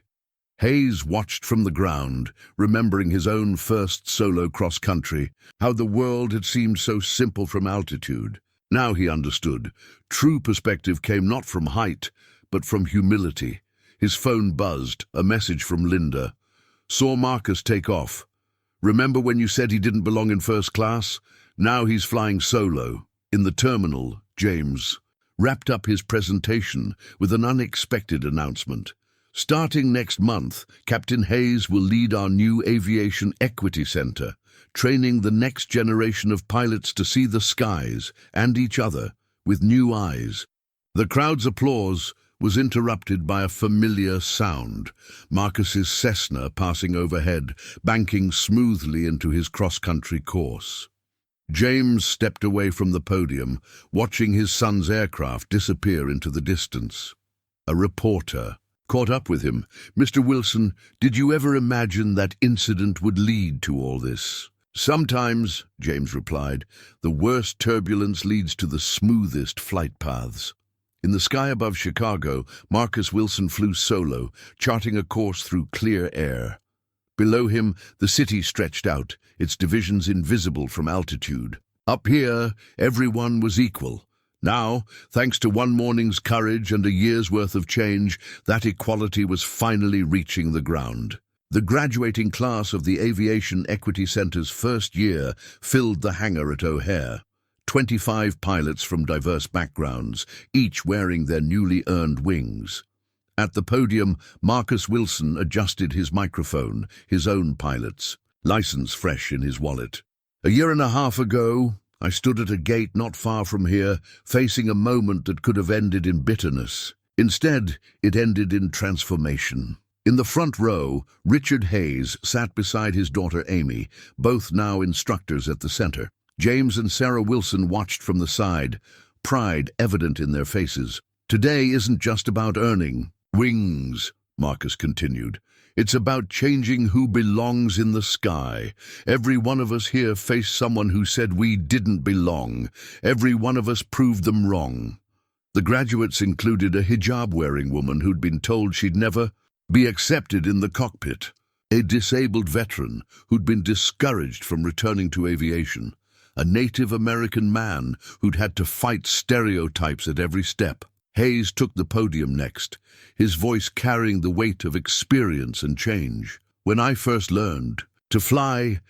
Hayes watched from the ground, remembering his own first solo cross-country, how the world had seemed so simple from altitude. Now he understood. True perspective came not from height, but from humility. His phone buzzed, a message from Linda. "Saw Marcus take off. Remember when you said he didn't belong in first class? Now he's flying solo." In the terminal, James wrapped up his presentation with an unexpected announcement. "Starting next month, Captain Hayes will lead our new Aviation Equity Center, training the next generation of pilots to see the skies and each other with new eyes." The crowd's applause was interrupted by a familiar sound, Marcus's Cessna passing overhead, banking smoothly into his cross-country course. James stepped away from the podium, watching his son's aircraft disappear into the distance. A reporter caught up with him. "Mr. Wilson, did you ever imagine that incident would lead to all this?" "Sometimes," James replied, "the worst turbulence leads to the smoothest flight paths." In the sky above Chicago, Marcus Wilson flew solo, charting a course through clear air. Below him, the city stretched out, its divisions invisible from altitude. Up here, everyone was equal. Now, thanks to one morning's courage and a year's worth of change, that equality was finally reaching the ground. The graduating class of the Aviation Equity Center's first year filled the hangar at O'Hare. 25 pilots from diverse backgrounds, each wearing their newly earned wings. At the podium, Marcus Wilson adjusted his microphone, his own pilot's license fresh in his wallet. "A year and a half ago, I stood at a gate not far from here, facing a moment that could have ended in bitterness. Instead, it ended in transformation." In the front row, Richard Hayes sat beside his daughter Amy, both now instructors at the center. James and Sarah Wilson watched from the side, pride evident in their faces. "Today isn't just about earning wings," Marcus continued. "It's about changing who belongs in the sky. Every one of us here faced someone who said we didn't belong. Every one of us proved them wrong." The graduates included a hijab-wearing woman who'd been told she'd never be accepted in the cockpit, a disabled veteran who'd been discouraged from returning to aviation, a Native American man who'd had to fight stereotypes at every step. Hayes took the podium next, his voice carrying the weight of experience and change. "When I first learned to fly,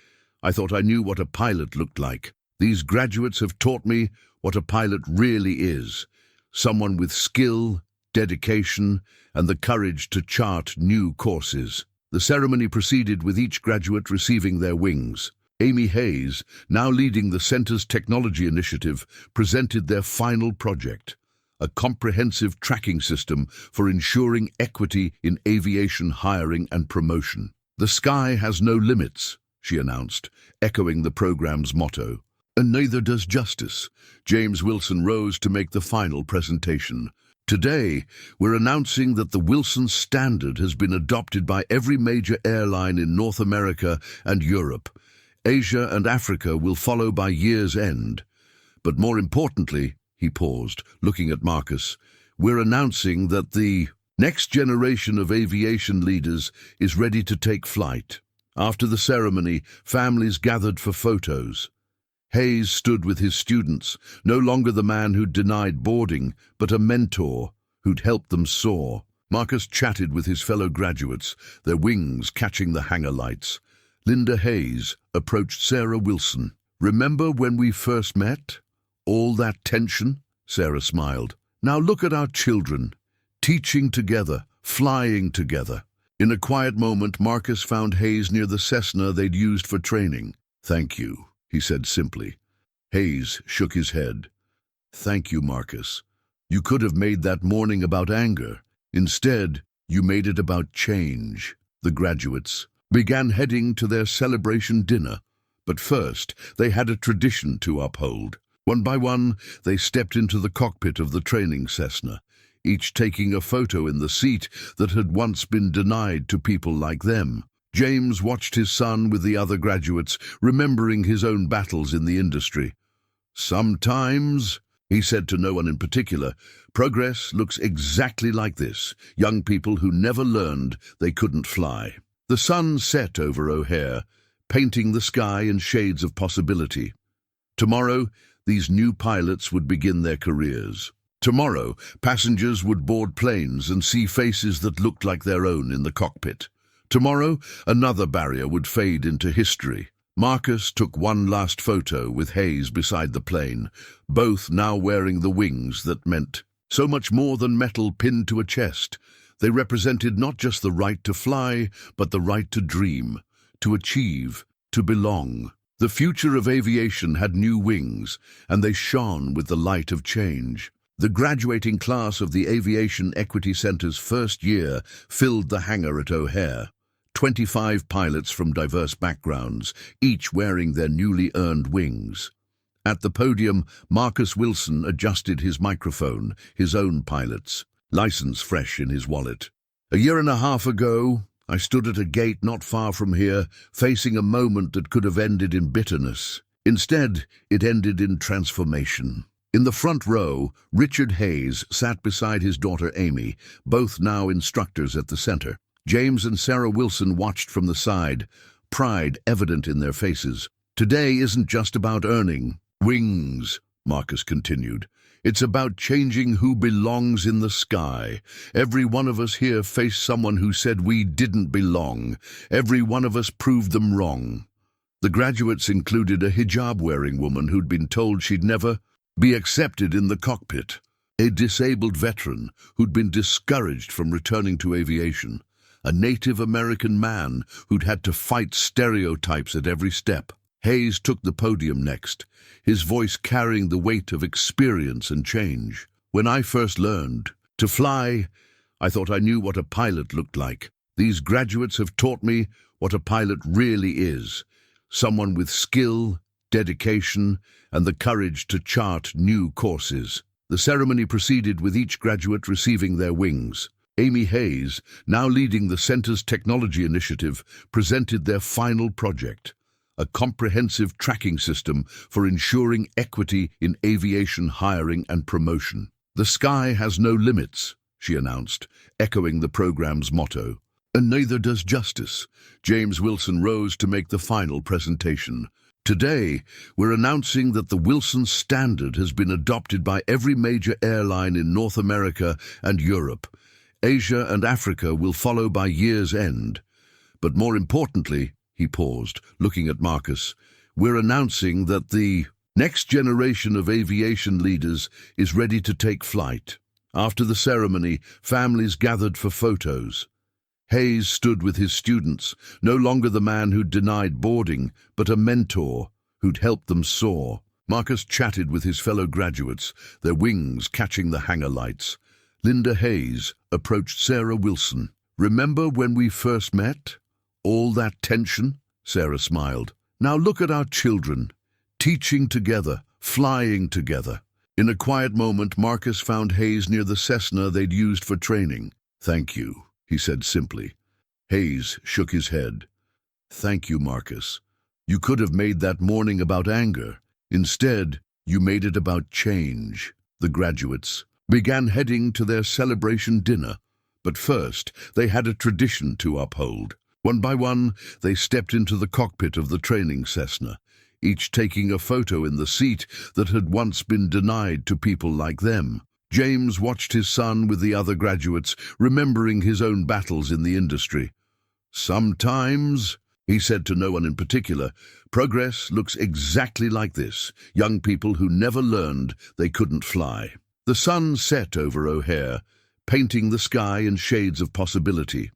I thought I knew what a pilot looked like. These graduates have taught me what a pilot really is. Someone with skill, dedication, and the courage to chart new courses. The ceremony proceeded with each graduate receiving their wings. Amy Hayes, now leading the center's technology initiative, presented their final project, a comprehensive tracking system for ensuring equity in aviation hiring and promotion. "The sky has no limits," she announced, echoing the program's motto. "And neither does justice." James Wilson rose to make the final presentation. "Today, we're announcing that the Wilson Standard has been adopted by every major airline in North America and Europe. Asia and Africa will follow by year's end. But more importantly," he paused, looking at Marcus, "we're announcing that the next generation of aviation leaders is ready to take flight." After the ceremony, families gathered for photos. Hayes stood with his students, no longer the man who'd denied boarding, but a mentor who'd helped them soar. Marcus chatted with his fellow graduates, their wings catching the hangar lights. Linda Hayes approached Sarah Wilson. "Remember when we first met? All that tension?" Sarah smiled. "Now look at our children, teaching together, flying together." In a quiet moment, Marcus found Hayes near the Cessna they'd used for training. "Thank you," he said simply. Hayes shook his head. "Thank you, Marcus. You could have made that morning about anger. Instead, you made it about change." The graduates began heading to their celebration dinner, but first they had a tradition to uphold. One by one, they stepped into the cockpit of the training Cessna, each taking a photo in the seat that had once been denied to people like them. James watched his son with the other graduates, remembering his own battles in the industry. "Sometimes," he said to no one in particular, "progress looks exactly like this. Young people who never learned they couldn't fly." The sun set over O'Hare, painting the sky in shades of possibility. Tomorrow, these new pilots would begin their careers. Tomorrow, passengers would board planes and see faces that looked like their own in the cockpit. Tomorrow, another barrier would fade into history. Marcus took one last photo with Hayes beside the plane, both now wearing the wings that meant so much more than metal pinned to a chest. They represented not just the right to fly, but the right to dream, to achieve, to belong. The future of aviation had new wings, and they shone with the light of change. The graduating class of the Aviation Equity Center's first year filled the hangar at O'Hare. 25 pilots from diverse backgrounds, each wearing their newly earned wings. At the podium, Marcus Wilson adjusted his microphone, his own pilot's license fresh in his wallet. "A year and a half ago, I stood at a gate not far from here, facing a moment that could have ended in bitterness. Instead, it ended in transformation." In the front row, Richard Hayes sat beside his daughter Amy, both now instructors at the center. James and Sarah Wilson watched from the side, pride evident in their faces. "Today isn't just about earning wings," Marcus continued. "It's about changing who belongs in the sky. Every one of us here faced someone who said we didn't belong. Every one of us proved them wrong." The graduates included a hijab-wearing woman who'd been told she'd never be accepted in the cockpit, a disabled veteran who'd been discouraged from returning to aviation, a Native American man who'd had to fight stereotypes at every step. Hayes took the podium next, his voice carrying the weight of experience and change. "When I first learned to fly, I thought I knew what a pilot looked like. These graduates have taught me what a pilot really is. Someone with skill, dedication, and the courage to chart new courses." The ceremony proceeded with each graduate receiving their wings. Amy Hayes, now leading the center's technology initiative, presented their final project, a comprehensive tracking system for ensuring equity in aviation hiring and promotion. "The sky has no limits," she announced, echoing the program's motto. "And neither does justice." James Wilson rose to make the final presentation. "Today, we're announcing that the Wilson Standard has been adopted by every major airline in North America and Europe. Asia and Africa will follow by year's end. But more importantly," he paused, looking at Marcus, "we're announcing that the Next generation of aviation leaders is ready to take flight. After the ceremony, families gathered for photos. Hayes stood with his students, no longer the man who'd denied boarding, but a mentor who'd helped them soar. Marcus chatted with his fellow graduates, their wings catching the hangar lights. Linda Hayes approached Sarah Wilson. "Remember when we first met? All that tension?" Sarah smiled. "Now look at our children, teaching together, flying together." In a quiet moment, Marcus found Hayes near the Cessna they'd used for training. "Thank you," he said simply. Hayes shook his head. "Thank you, Marcus. You could have made that morning about anger. Instead, you made it about change." The graduates began heading to their celebration dinner, but first they had a tradition to uphold. One by one, they stepped into the cockpit of the training Cessna, each taking a photo in the seat that had once been denied to people like them. James watched his son with the other graduates, remembering his own battles in the industry. "Sometimes," he said to no one in particular, "progress looks exactly like this, young people who never learned they couldn't fly." The sun set over O'Hare, painting the sky in shades of possibility.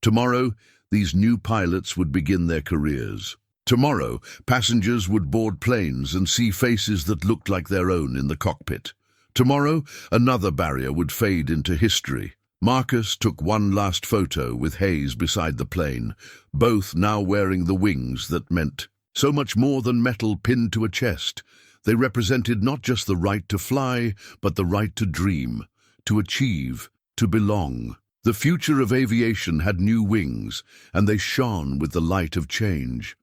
Tomorrow, these new pilots would begin their careers. Tomorrow, passengers would board planes and see faces that looked like their own in the cockpit. Tomorrow, another barrier would fade into history. Marcus took one last photo with Hayes beside the plane, both now wearing the wings that meant so much more than metal pinned to a chest. They represented not just the right to fly, but the right to dream, to achieve, to belong. The future of aviation had new wings, and they shone with the light of change.